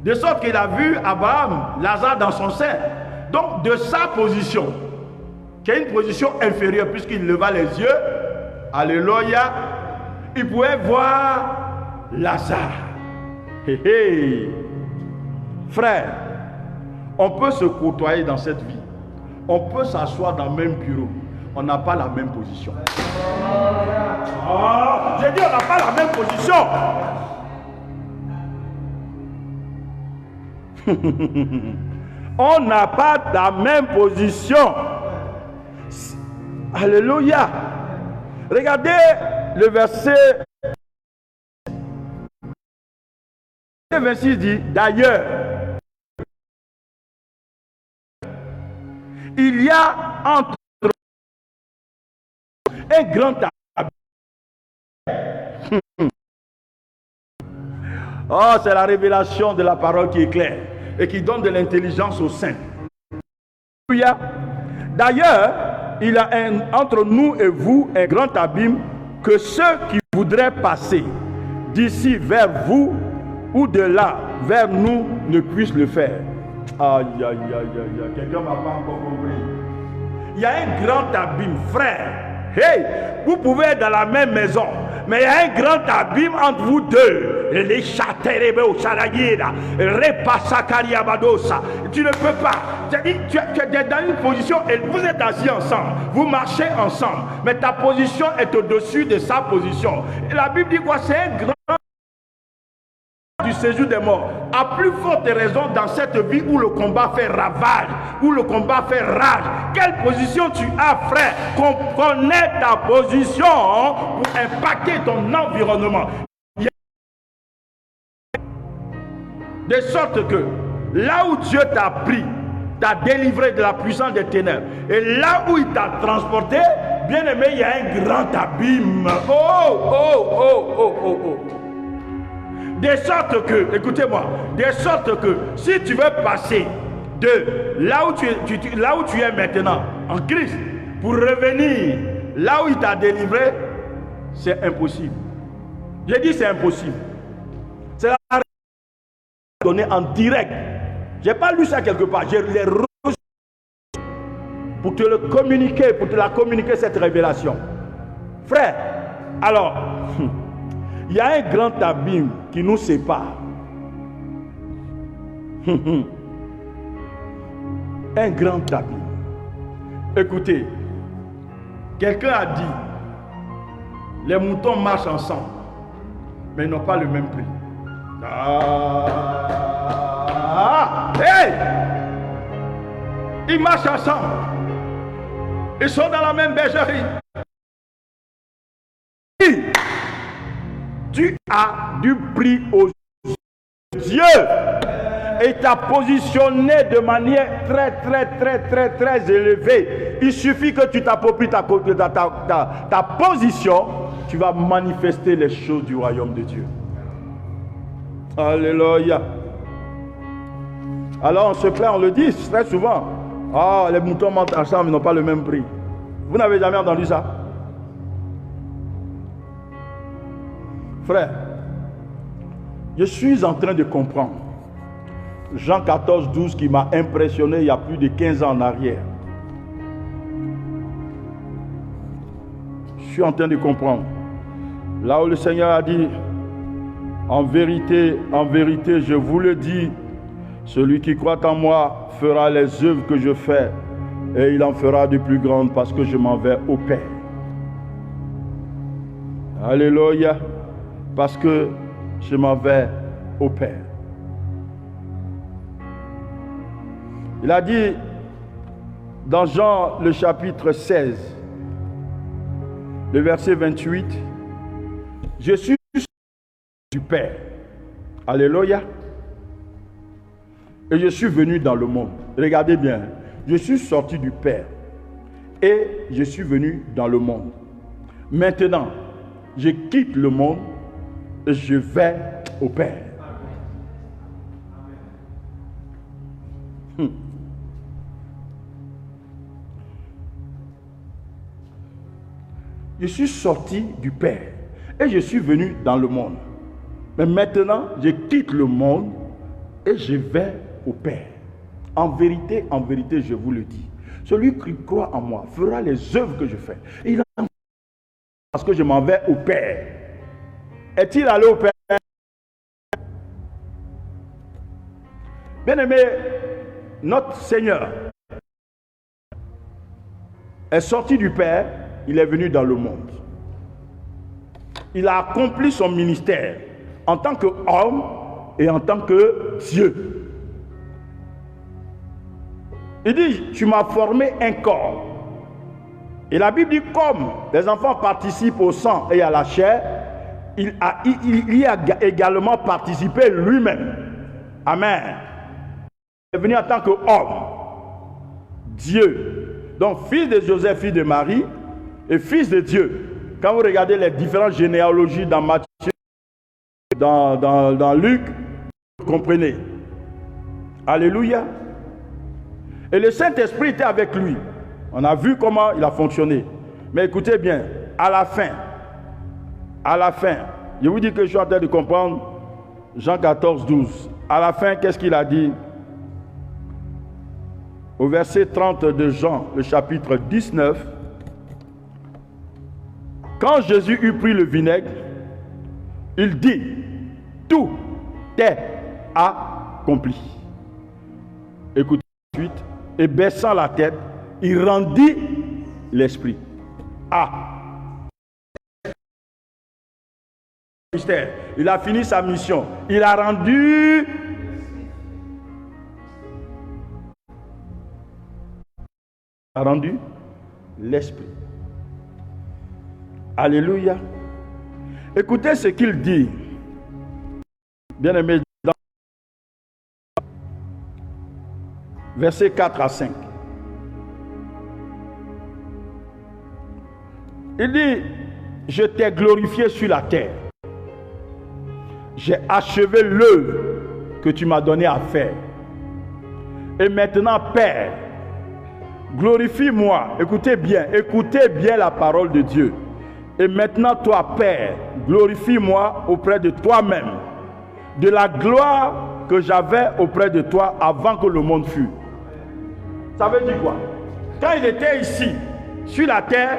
De sorte qu'il a vu Abraham, Lazare dans son sein. Donc, de sa position, qui est une position inférieure, puisqu'il leva les yeux, alléluia, il pouvait voir Lazare. Hé hé. Frère, on peut se côtoyer dans cette vie. On peut s'asseoir dans le même bureau. On n'a pas la même position. J'ai dit, on n'a pas la même position. On n'a pas la même position. Alléluia. Regardez le verset 26 dit, d'ailleurs, il y a entre un grand abîme. Oh, c'est la révélation de la parole qui est claire et qui donne de l'intelligence aux saints. D'ailleurs, il y a entre nous et vous un grand abîme que ceux qui voudraient passer d'ici vers vous ou de là vers nous ne puissent le faire. Aïe, aïe, aïe, aïe, aïe. Quelqu'un ne m'a pas encore compris. Il y a un grand abîme, frère. Hey, vous pouvez être dans la même maison, mais il y a un grand abîme entre vous deux. Les châterébes au Chalayira, Repasakariabadosa. Tu ne peux pas. Tu es dans une position et vous êtes assis ensemble. Vous marchez ensemble, mais ta position est au-dessus de sa position. Et la Bible dit quoi? C'est un grand du séjour des morts. À plus forte raison dans cette vie où le combat fait ravage, où le combat fait rage. Quelle position tu as, frère? Connais ta position pour impacter ton environnement. De sorte que là où Dieu t'a pris, t'a délivré de la puissance des ténèbres, et là où il t'a transporté, bien aimé, il y a un grand abîme. Oh, oh, oh, oh, oh, oh. De sorte que, écoutez-moi, de sorte que si tu veux passer de là où tu es maintenant, en Christ, pour revenir là où il t'a délivré, c'est impossible. J'ai dit c'est impossible. C'est la révélation donnée en direct. Je n'ai pas lu ça quelque part, je l'ai reçu pour te le communiquer, pour te la communiquer cette révélation. Frère, alors, il y a un grand abîme qui nous sépare. Un grand abîme. Écoutez, quelqu'un a dit, les moutons marchent ensemble, mais ils n'ont pas le même prix. Hey! Ils marchent ensemble. Ils sont dans la même bergerie. Tu as du prix aux yeux de Dieu et t'a positionné de manière très élevée. Il suffit que tu t'appropries ta position, tu vas manifester les choses du royaume de Dieu. Alléluia. Alors on se plaint, on le dit très souvent. Ah, les moutons montent ensemble, ils n'ont pas le même prix. Vous n'avez jamais entendu ça? Frère, je suis en train de comprendre Jean 14, 12 qui m'a impressionné il y a plus de 15 ans en arrière. Je suis en train de comprendre. Là où le Seigneur a dit, en vérité, je vous le dis, celui qui croit en moi fera les œuvres que je fais et il en fera de plus grandes parce que je m'en vais au Père. Alléluia. Parce que je m'en vais au Père. Il a dit dans Jean le chapitre 16, le verset 28, je suis du Père. Alléluia. Et je suis venu dans le monde. Regardez bien, je suis sorti du Père et je suis venu dans le monde. Maintenant, je quitte le monde et je vais au Père. Je suis sorti du Père et je suis venu dans le monde. Mais maintenant, je quitte le monde et je vais au Père. En vérité, je vous le dis. Celui qui croit en moi fera les œuvres que je fais. Et il a parce que je m'en vais au Père. Est-il allé au Père? Bien-aimé, notre Seigneur est sorti du Père, il est venu dans le monde. Il a accompli son ministère en tant qu'homme et en tant que Dieu. Il dit, tu m'as formé un corps. Et la Bible dit, comme les enfants participent au sang et à la chair, il y a également participé lui-même. Amen. Il est venu en tant qu'homme, Dieu. Donc, fils de Joseph, fils de Marie, et fils de Dieu. Quand vous regardez les différentes généalogies dans Matthieu, dans Luc, vous comprenez. Alléluia. Et le Saint-Esprit était avec lui. On a vu comment il a fonctionné. Mais écoutez bien, à la fin, je vous dis que je suis en train de comprendre Jean 14, 12. À la fin, qu'est-ce qu'il a dit? Au verset 30 de Jean, le chapitre 19, quand Jésus eut pris le vinaigre, il dit, tout est accompli. Écoutez ensuite, et baissant la tête, il rendit l'esprit. Il a fini sa mission. Il a rendu l'esprit. Alléluia. Écoutez ce qu'il dit. Bien-aimé, dans versets 4 à 5. Il dit, je t'ai glorifié sur la terre. J'ai achevé l'œuvre que tu m'as donné à faire. Et maintenant, Père, glorifie-moi. Écoutez bien la parole de Dieu. Et maintenant, toi, Père, glorifie-moi auprès de toi-même, de la gloire que j'avais auprès de toi avant que le monde fût. Ça veut dire quoi? Quand il était ici, sur la terre,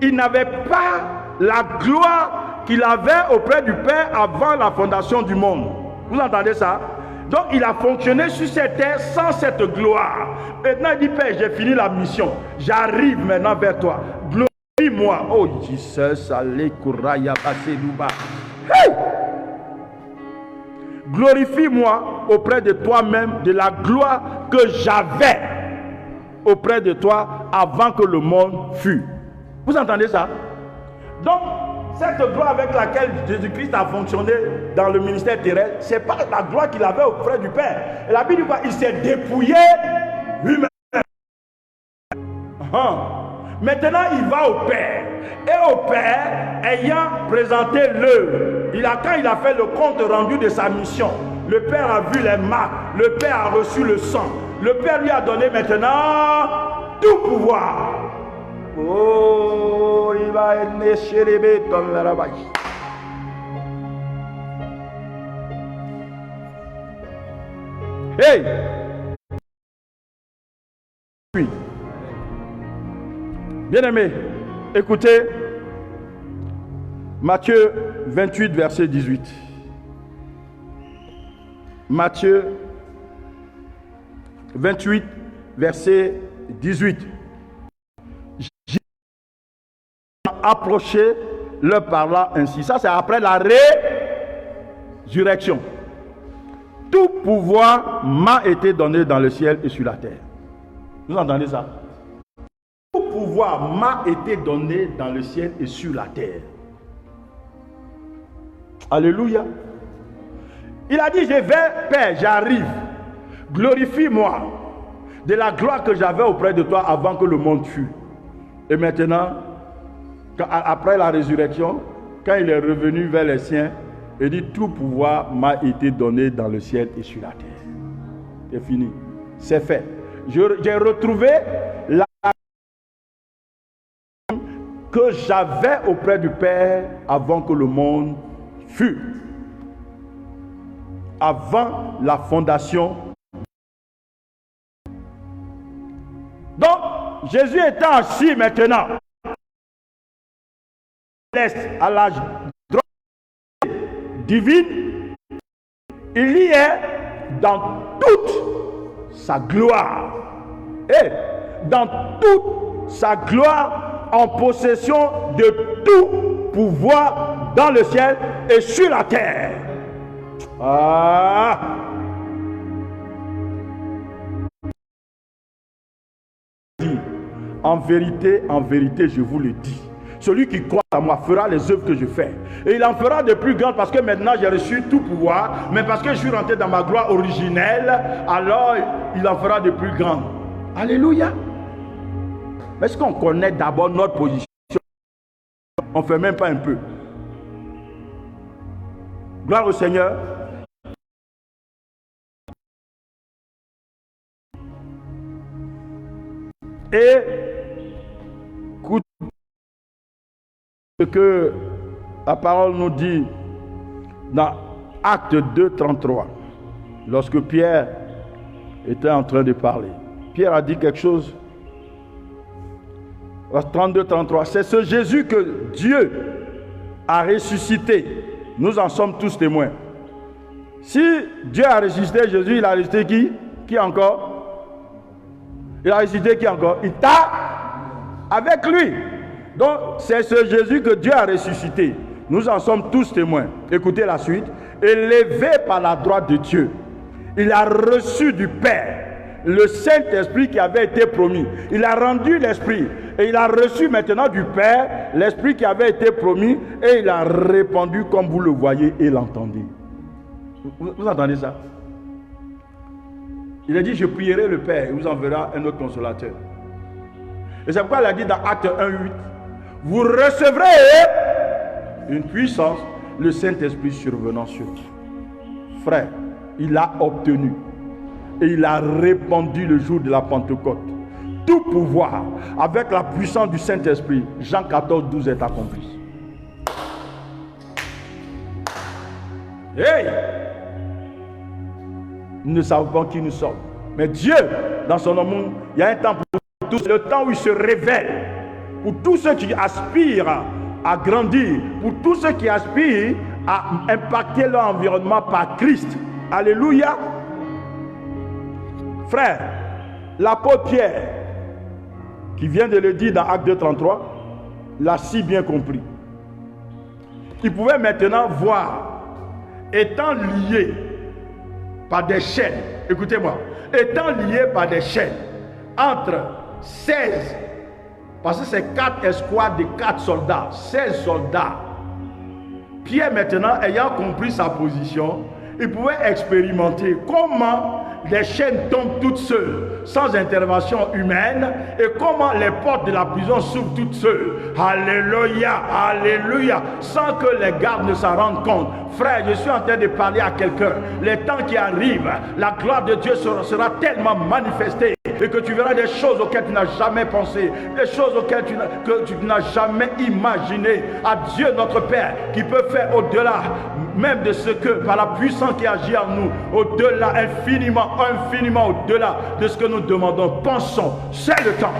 il n'avait pas la gloire qu'il avait auprès du Père avant la fondation du monde. Vous entendez ça? Donc il a fonctionné sur cette terre sans cette gloire. Maintenant il dit, Père, j'ai fini la mission. J'arrive maintenant vers toi. Glorifie-moi. Oh Jesus, allez, Kouraya, Basedouba. Hey! Glorifie-moi auprès de toi-même de la gloire que j'avais auprès de toi avant que le monde fût. Vous entendez ça? Donc, cette gloire avec laquelle Jésus-Christ a fonctionné dans le ministère terrestre, ce n'est pas la gloire qu'il avait auprès du Père. Et la Bible dit quoi? Il s'est dépouillé lui-même. Maintenant, il va au Père. Et au Père, ayant présenté l'œuvre, quand il a fait le compte rendu de sa mission, le Père a vu les marques, le Père a reçu le sang. Le Père lui a donné maintenant tout pouvoir. Oh, il va être chérébe dans la rabaille. Hey! Oui. Bien-aimé, écoutez Matthieu 28, verset 18. Matthieu 28, verset 18. Approché, leur parla ainsi. Ça, c'est après la résurrection. Tout pouvoir m'a été donné dans le ciel et sur la terre. Vous entendez ça? Tout pouvoir m'a été donné dans le ciel et sur la terre. Alléluia. Il a dit, je vais, Père, j'arrive. Glorifie-moi de la gloire que j'avais auprès de toi avant que le monde fût. Et maintenant, après la résurrection, quand il est revenu vers les siens, il dit, tout pouvoir m'a été donné dans le ciel et sur la terre. C'est fini. C'est fait. J'ai retrouvé la que j'avais auprès du Père avant que le monde fût. Avant la fondation. Donc, Jésus étant assis maintenant, à la divine, il y est dans toute sa gloire. Et dans toute sa gloire, en possession de tout pouvoir dans le ciel et sur la terre. En vérité, je vous le dis. Celui qui croit à moi fera les œuvres que je fais. Et il en fera de plus grandes parce que maintenant j'ai reçu tout pouvoir. Mais parce que je suis rentré dans ma gloire originelle, alors il en fera de plus grandes. Alléluia. Est-ce qu'on connaît d'abord notre position? On ne fait même pas un peu. Gloire au Seigneur. Et écoute ce que la parole nous dit dans Acte 2, 33. Lorsque Pierre était en train de parler, Pierre a dit quelque chose. 32, 33. C'est ce Jésus que Dieu a ressuscité. Nous en sommes tous témoins. Si Dieu a ressuscité Jésus, il a ressuscité qui? Qui encore? Il a ressuscité qui encore? Il t'a avec lui. Donc, c'est ce Jésus que Dieu a ressuscité. Nous en sommes tous témoins. Écoutez la suite. Élevé par la droite de Dieu, il a reçu du Père le Saint-Esprit qui avait été promis. Il a rendu l'Esprit. Et il a reçu maintenant du Père l'Esprit qui avait été promis. Et il a répandu comme vous le voyez et l'entendez. Vous entendez ça? Il a dit, je prierai le Père, il vous enverra un autre consolateur. Et c'est pourquoi il a dit dans Acte 1, 8, vous recevrez une puissance, le Saint-Esprit survenant sur vous. Frère, il a obtenu et il a répandu le jour de la Pentecôte. Tout pouvoir, avec la puissance du Saint-Esprit, Jean 14, 12 est accompli. Hey! Nous ne savons pas qui nous sommes. Mais Dieu, dans son amour, il y a un temps pour tous, le temps où il se révèle. Pour tous ceux qui aspirent à grandir, pour tous ceux qui aspirent à impacter leur environnement par Christ. Alléluia. Frère, l'apôtre Pierre, qui vient de le dire dans Acte 2, 33, l'a si bien compris. Il pouvait maintenant voir, étant lié par des chaînes, écoutez-moi, étant lié par des chaînes entre 16, parce que c'est 4 escouades de 4 soldats, 16 soldats. Pierre maintenant, ayant compris sa position, il pouvait expérimenter comment les chaînes tombent toutes seules, sans intervention humaine, et comment les portes de la prison s'ouvrent toutes seules. Alléluia, alléluia, sans que les gardes ne s'en rendent compte. Frère, je suis en train de parler à quelqu'un. Les temps qui arrivent, la gloire de Dieu sera tellement manifestée et que tu verras des choses auxquelles tu n'as jamais pensé, des choses auxquelles tu n'as jamais imaginé. À Dieu notre Père qui peut faire au-delà même de ce que, par la puissance qui agit en nous, au-delà, infiniment au-delà de ce que nous demandons. Pensons, c'est le temps.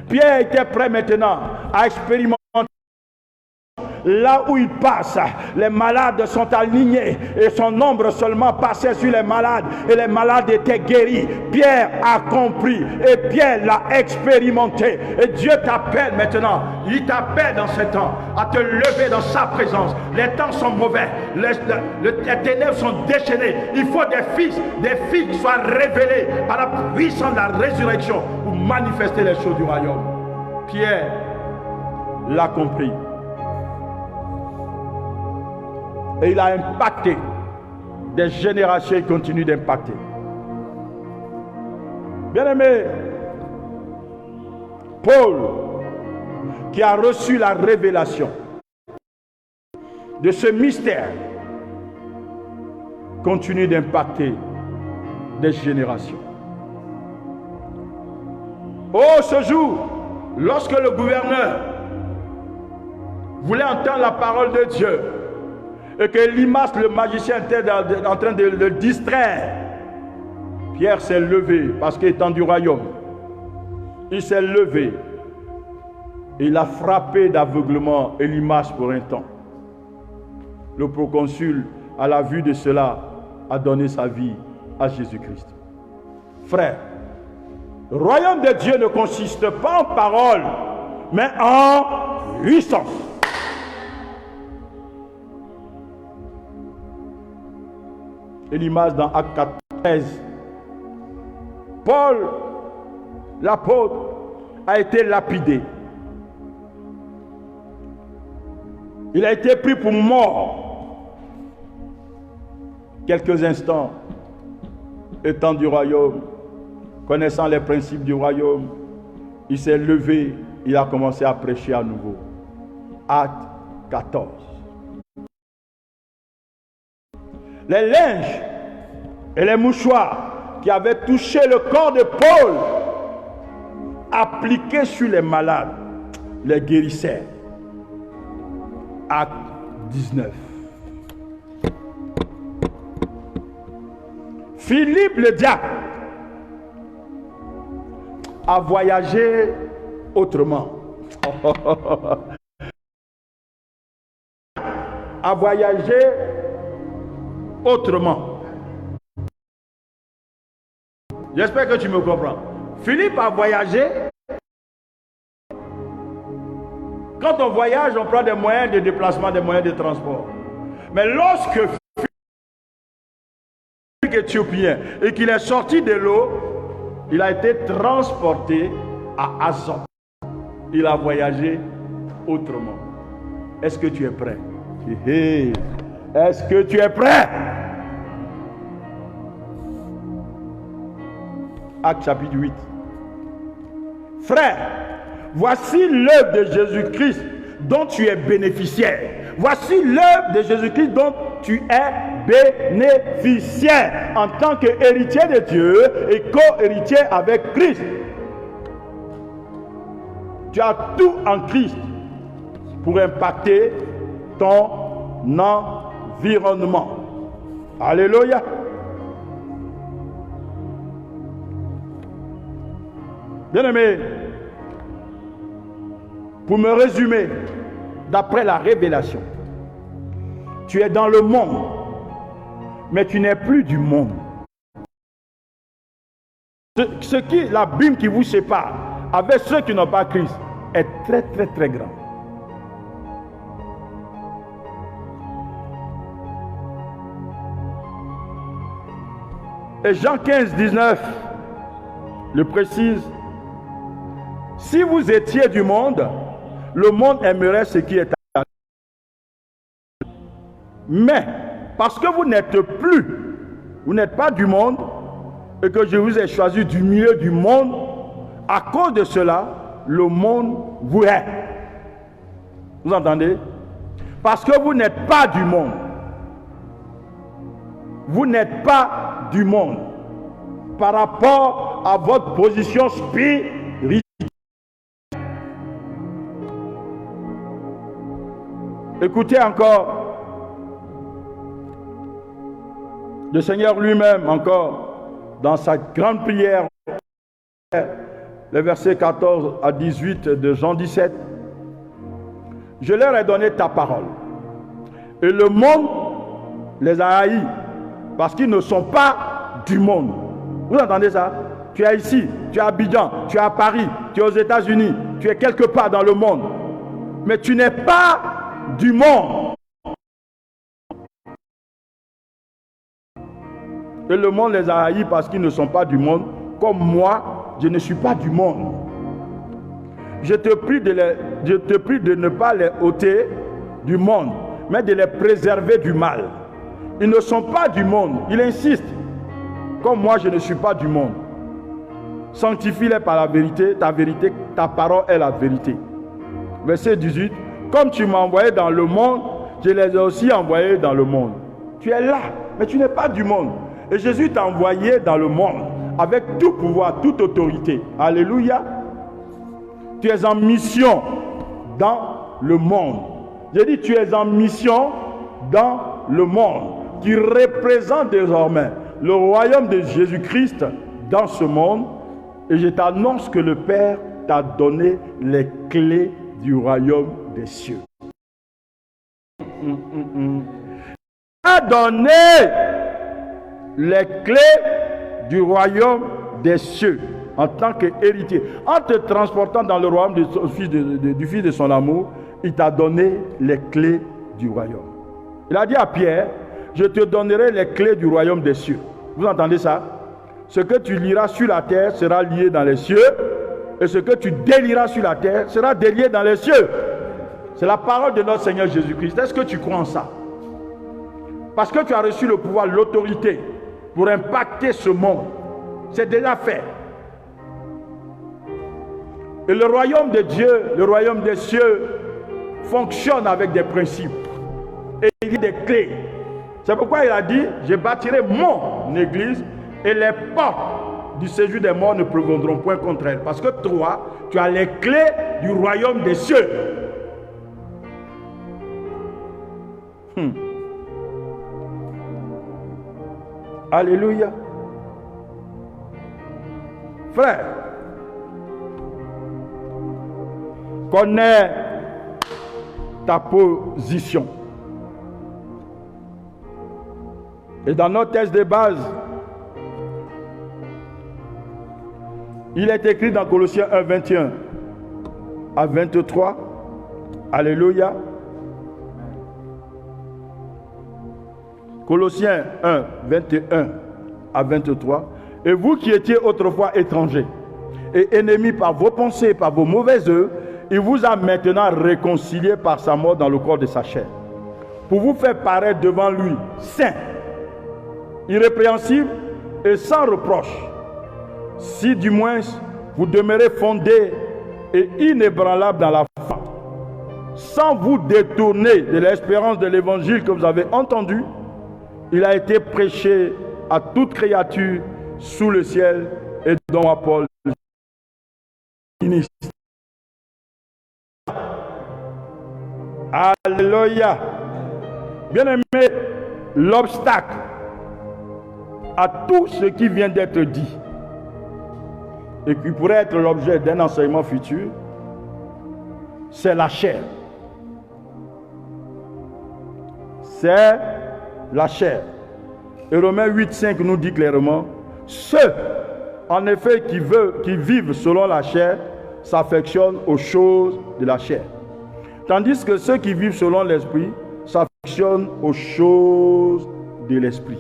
Pierre était prêt maintenant à expérimenter. Là où il passe, les malades sont alignés et son nombre seulement passait sur les malades et les malades étaient guéris. Pierre a compris et Pierre l'a expérimenté. Et Dieu t'appelle maintenant, il t'appelle dans ce temps à te lever dans sa présence. Les temps sont mauvais, les ténèbres sont déchaînées. Il faut des fils, des filles qui soient révélés par la puissance de la résurrection pour manifester les choses du royaume. Pierre l'a compris. Et il a impacté des générations et continue d'impacter. Bien-aimé, Paul, qui a reçu la révélation de ce mystère, continue d'impacter des générations. Oh, ce jour, lorsque le gouverneur voulait entendre la parole de Dieu et que Elimas, le magicien, était en train de le distraire, Pierre s'est levé parce qu'il est du royaume. Il s'est levé. Il a frappé d'aveuglement Elimas pour un temps. Le proconsul, à la vue de cela, a donné sa vie à Jésus-Christ. Frère, le royaume de Dieu ne consiste pas en paroles, mais en puissance. Elimas dans Acte 13. Paul, l'apôtre, a été lapidé. Il a été pris pour mort. Quelques instants, étant du royaume, connaissant les principes du royaume, il s'est levé, il a commencé à prêcher à nouveau. Acte 14. Les linges et les mouchoirs qui avaient touché le corps de Paul, appliqués sur les malades, les guérissaient. Acte 19. Philippe le diacre a voyagé autrement. A voyagé autrement. J'espère que tu me comprends. Philippe a voyagé. Quand on voyage, on prend des moyens de déplacement, des moyens de transport. Mais lorsque Philippe est éthiopien et qu'il est sorti de l'eau, il a été transporté à Azote. Il a voyagé autrement. Est-ce que tu es prêt? Est-ce que tu es prêt? Acte chapitre 8. Frère, voici l'œuvre de Jésus-Christ dont tu es bénéficiaire. Voici l'œuvre de Jésus-Christ dont tu es bénéficiaire en tant qu'héritier de Dieu et co-héritier avec Christ. Tu as tout en Christ pour impacter ton environnement. Alléluia. Bien-aimé, pour me résumer, d'après la révélation, tu es dans le monde, mais tu n'es plus du monde. L'abîme qui vous sépare avec ceux qui n'ont pas Christ est très très très grand. Et Jean 15, 19 le précise. Si vous étiez du monde, le monde aimerait ce qui est à vous. Mais, parce que vous n'êtes plus, vous n'êtes pas du monde, et que je vous ai choisi du milieu du monde, à cause de cela, le monde vous hait. Vous entendez? Parce que vous n'êtes pas du monde. Vous n'êtes pas du monde. Par rapport à votre position spirituelle. Écoutez encore le Seigneur lui-même encore dans sa grande prière, les versets 14 à 18 de Jean 17. Je leur ai donné ta parole et le monde les a haïs parce qu'ils ne sont pas du monde. Vous entendez ça? Tu es ici, tu es à Abidjan, tu es à Paris, tu es aux États-Unis, tu es quelque part dans le monde, mais tu n'es pas du monde. Et le monde les a haïs parce qu'ils ne sont pas du monde, comme moi, je ne suis pas du monde. Je te prie de ne pas les ôter du monde, mais de les préserver du mal. Ils ne sont pas du monde, il insiste. Comme moi, je ne suis pas du monde. Sanctifie-les par la vérité, ta parole est la vérité. Verset 18. Comme tu m'as envoyé dans le monde, je les ai aussi envoyés dans le monde. Tu es là, mais tu n'es pas du monde. Et Jésus t'a envoyé dans le monde avec tout pouvoir, toute autorité. Alléluia. Tu es en mission dans le monde. J'ai dit, tu es en mission dans le monde. Tu représentes désormais le royaume de Jésus-Christ dans ce monde. Et je t'annonce que le Père t'a donné les clés du royaume des cieux. A donné les clés du royaume des cieux en tant qu'héritier. En te transportant dans le royaume du Fils de son amour, il t'a donné les clés du royaume. Il a dit à Pierre, je te donnerai les clés du royaume des cieux. Vous entendez ça? Ce que tu liras sur la terre sera lié dans les cieux, et ce que tu délieras sur la terre sera délié dans les cieux. C'est la parole de notre Seigneur Jésus-Christ. Est-ce que tu crois en ça? Parce que tu as reçu le pouvoir, l'autorité pour impacter ce monde. C'est déjà fait. Et le royaume de Dieu, le royaume des cieux, fonctionne avec des principes. Et il y a des clés. C'est pourquoi il a dit, je bâtirai mon église et les portes du séjour des morts ne prévaudront point contre elle. Parce que toi, tu as les clés du royaume des cieux. Alléluia. Frère, connais ta position. Et dans notre texte de base, il est écrit dans Colossiens 1, 21 à 23. Alléluia. Colossiens 1, 21 à 23. Et vous qui étiez autrefois étrangers et ennemis par vos pensées et par vos mauvaises œuvres, il vous a maintenant réconciliés par sa mort dans le corps de sa chair, pour vous faire paraître devant lui saint, irrépréhensible et sans reproche, si du moins vous demeurez fondés et inébranlables dans la foi, sans vous détourner de l'espérance de l'évangile que vous avez entendu. Il a été prêché à toute créature sous le ciel et dont à Paul ministre. Alléluia. Bien-aimé, l'obstacle à tout ce qui vient d'être dit et qui pourrait être l'objet d'un enseignement futur, c'est la chair. C'est la chair. Et Romains 8,5 nous dit clairement, ceux en effet qui vivent selon la chair s'affectionnent aux choses de la chair. Tandis que ceux qui vivent selon l'esprit s'affectionnent aux choses de l'esprit.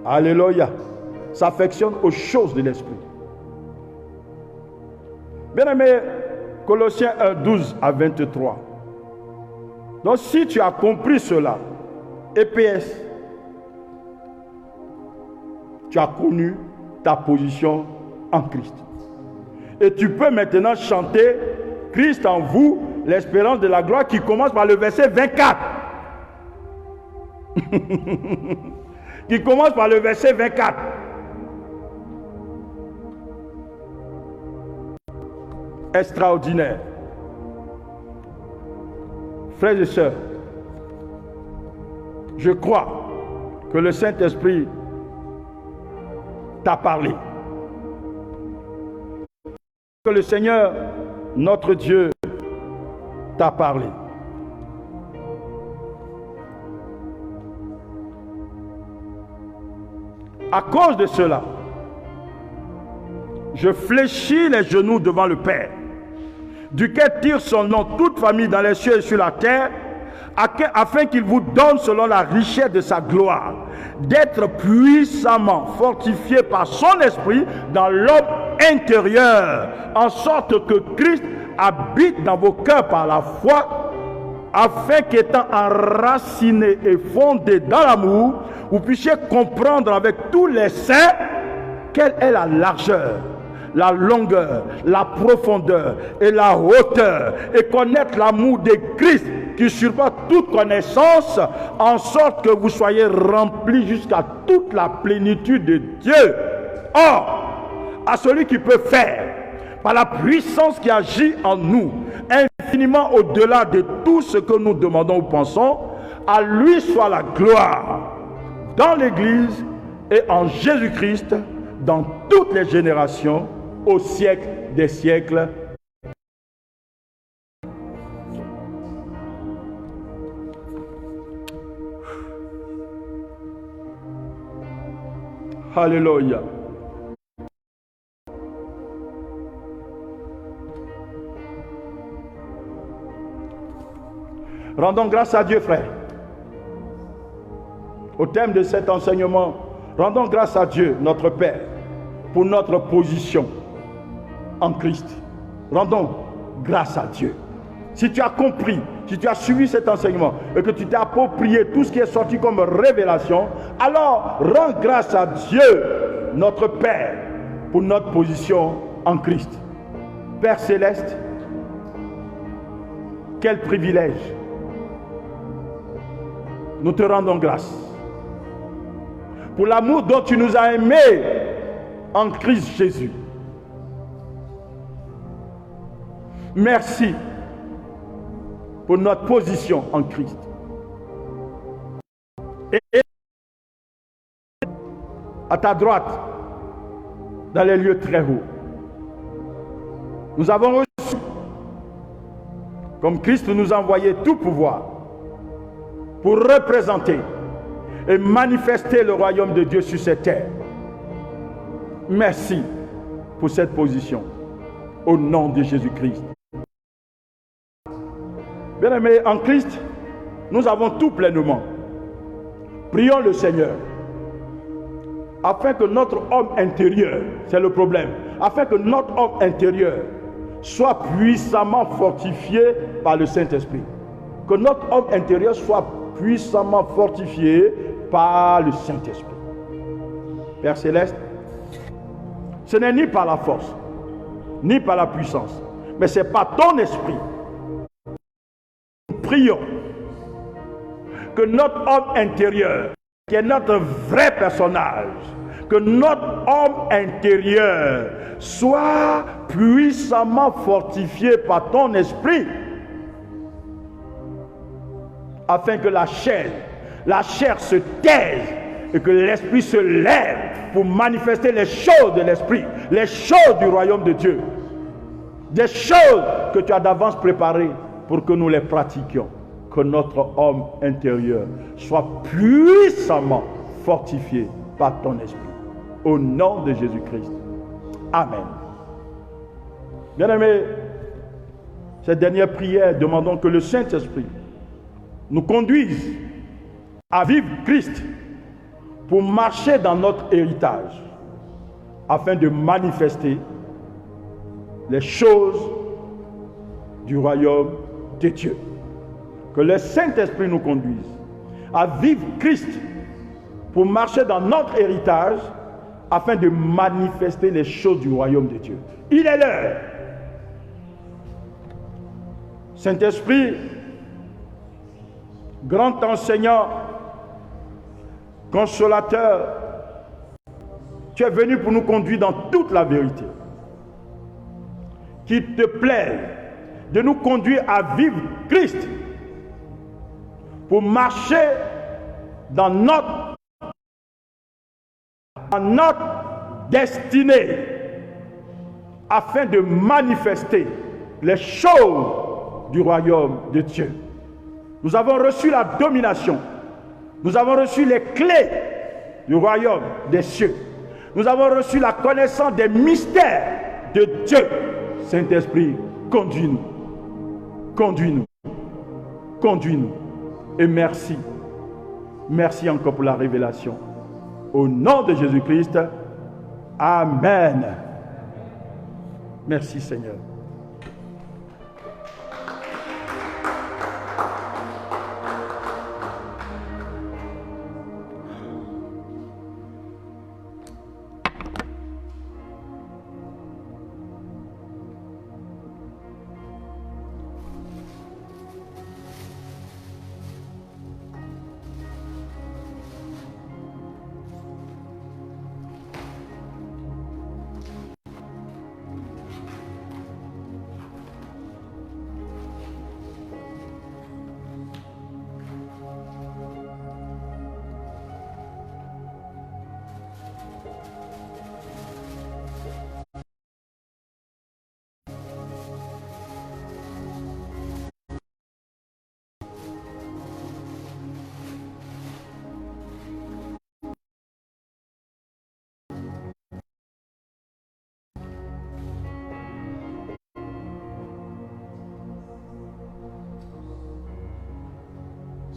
Alléluia. S'affectionnent aux choses de l'esprit. Bien-aimé, Colossiens 1, 12 à 23. Donc si tu as compris cela, EPS, tu as connu ta position en Christ. Et tu peux maintenant chanter Christ en vous, l'espérance de la gloire, qui commence par le verset 24. Qui commence par le verset 24. Extraordinaire. Frères et sœurs, je crois que le Saint-Esprit t'a parlé. Que le Seigneur, notre Dieu, t'a parlé. À cause de cela, je fléchis les genoux devant le Père, duquel tire son nom toute famille dans les cieux et sur la terre, afin qu'il vous donne selon la richesse de sa gloire, d'être puissamment fortifié par son esprit dans l'homme intérieur, en sorte que Christ habite dans vos cœurs par la foi, afin qu'étant enraciné et fondé dans l'amour, vous puissiez comprendre avec tous les saints quelle est la largeur, la longueur, la profondeur et la hauteur, et connaître l'amour de Christ qui surpasse toute connaissance, en sorte que vous soyez remplis jusqu'à toute la plénitude de Dieu. Or, à celui qui peut faire, par la puissance qui agit en nous, infiniment au-delà de tout ce que nous demandons ou pensons. À lui soit la gloire dans l'Église et en Jésus-Christ dans toutes les générations, au siècle des siècles. Alléluia. Rendons grâce à Dieu, frère. Au thème de cet enseignement, rendons grâce à Dieu, notre Père, pour notre position en Christ. Rendons grâce à Dieu. Si tu as compris, si tu as suivi cet enseignement et que tu t'es approprié tout ce qui est sorti comme révélation, alors rends grâce à Dieu, notre Père, pour notre position en Christ. Père céleste, quel privilège. Nous te rendons grâce pour l'amour dont tu nous as aimés en Christ Jésus. Merci pour notre position en Christ. Et à ta droite, dans les lieux très hauts, nous avons reçu, comme Christ nous a envoyé tout pouvoir, pour représenter et manifester le royaume de Dieu sur cette terre. Merci pour cette position, au nom de Jésus-Christ. Bien-aimés, en Christ, nous avons tout pleinement. Prions le Seigneur, afin que notre homme intérieur, c'est le problème, afin que notre homme intérieur soit puissamment fortifié par le Saint-Esprit. Que notre homme intérieur soit puissamment fortifié par le Saint-Esprit. Père Céleste, ce n'est ni par la force, ni par la puissance, mais c'est par ton esprit. Nous prions que notre homme intérieur, qui est notre vrai personnage, que notre homme intérieur soit puissamment fortifié par ton esprit, afin que la chair se taise et que l'esprit se lève pour manifester les choses de l'esprit, les choses du royaume de Dieu, des choses que tu as d'avance préparées pour que nous les pratiquions. Que notre homme intérieur soit puissamment fortifié par ton esprit. Au nom de Jésus-Christ. Amen. Bien-aimés, cette dernière prière, demandons que le Saint-Esprit nous conduise à vivre Christ pour marcher dans notre héritage afin de manifester les choses du royaume de Dieu. Que le Saint-Esprit nous conduise à vivre Christ pour marcher dans notre héritage afin de manifester les choses du royaume de Dieu. Il est l'heure. Saint-Esprit, grand enseignant, consolateur, tu es venu pour nous conduire dans toute la vérité. Qu'il te plaît de nous conduire à vivre Christ pour marcher dans notre destinée afin de manifester les choses du royaume de Dieu. Nous avons reçu la domination. Nous avons reçu les clés du royaume des cieux. Nous avons reçu la connaissance des mystères de Dieu. Saint-Esprit, conduis-nous. Conduis-nous. Conduis-nous. Et merci. Merci encore pour la révélation. Au nom de Jésus-Christ. Amen. Merci Seigneur.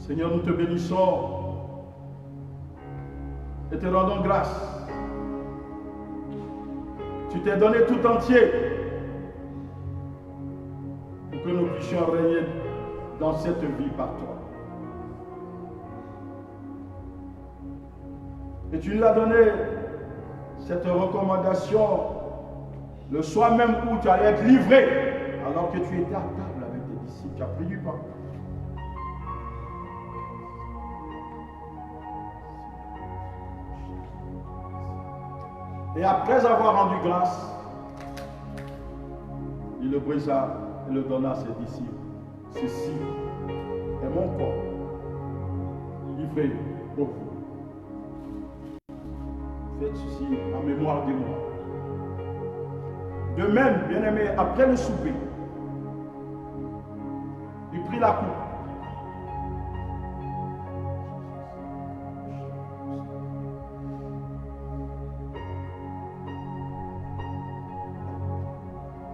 Seigneur, nous te bénissons et te rendons grâce. Tu t'es donné tout entier pour que nous puissions régner dans cette vie par toi. Et tu nous as donné cette recommandation le soir même où tu allais être livré, alors que tu étais à table avec tes disciples, tu as pris du pain. Et après avoir rendu grâce, il le brisa et le donna à ses disciples. Ceci est mon corps, livré pour vous. Faites ceci en mémoire de moi. De même, bien-aimé, après le souper, il prit la coupe.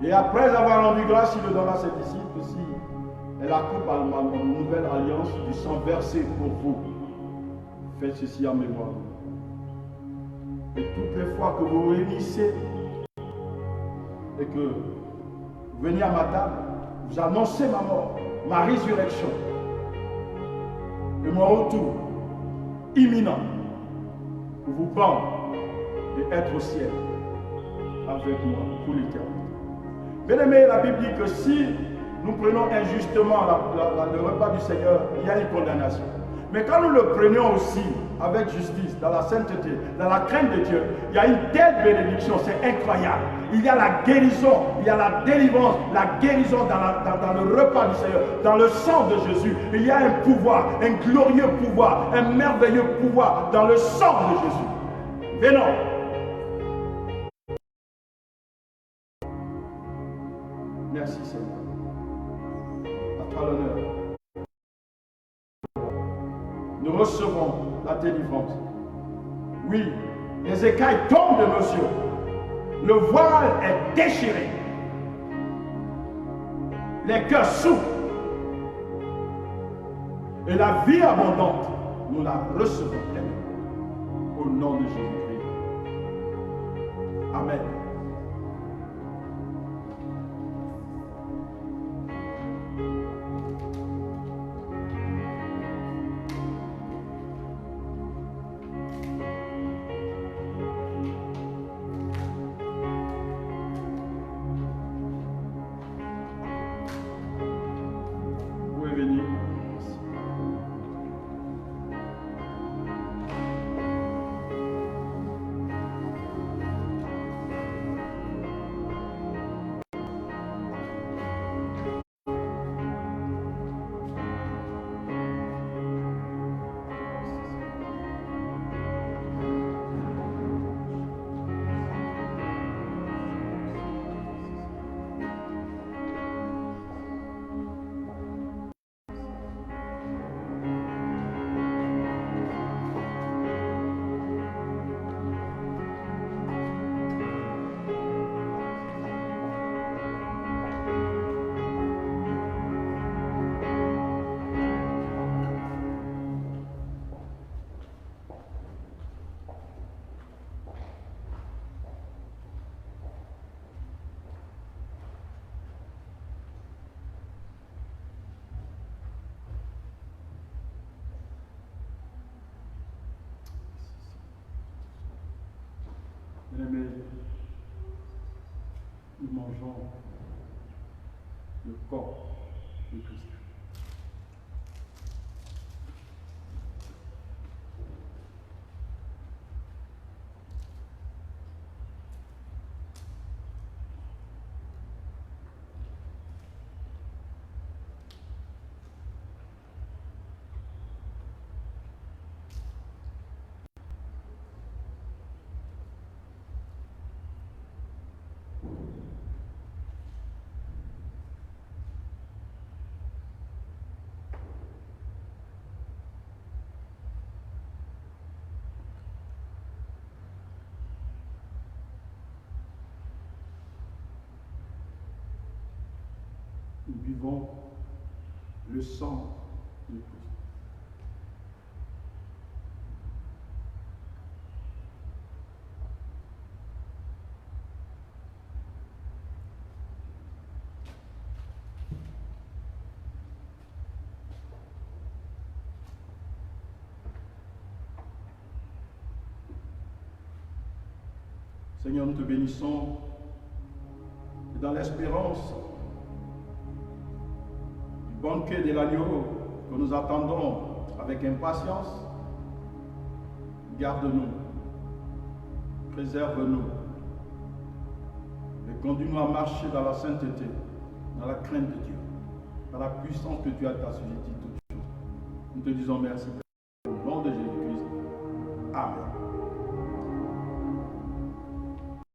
Et après avoir rendu grâce, il le donna à ses disciples aussi. Et la coupe à ma nouvelle alliance du sang versé pour vous. Faites ceci en mémoire. Et toutes les fois que vous réunissez et que vous venez à ma table, vous annoncez ma mort, ma résurrection et mon retour imminent pour vous prendre et être au ciel avec moi pour l'éternité. Bien aimé, la Bible dit que si nous prenons injustement le repas du Seigneur, il y a une condamnation. Mais quand nous le prenions aussi avec justice, dans la sainteté, dans la crainte de Dieu, il y a une telle bénédiction, c'est incroyable. Il y a la guérison, il y a la délivrance, la guérison dans le repas du Seigneur, dans le sang de Jésus. Il y a un pouvoir, un glorieux pouvoir, un merveilleux pouvoir dans le sang de Jésus. Venons. Merci Seigneur. À toi l'honneur. Nous recevons la délivrance. Oui, les écailles tombent de nos yeux. Le voile est déchiré. Les cœurs s'ouvrent. Et la vie abondante, nous la recevons pleinement. Au nom de Jésus-Christ. Amen. Bien-aimés, nous mangeons le corps de Christ. Nous buvons le sang de Christ. Seigneur, nous te bénissons et dans l'espérance du banquet de l'agneau que nous attendons avec impatience, garde-nous, préserve-nous et conduis-nous à marcher dans la sainteté, dans la crainte de Dieu, dans la puissance que tu as t'assujetti toutes choses. Nous te disons merci, Père, au nom de Jésus-Christ. Amen.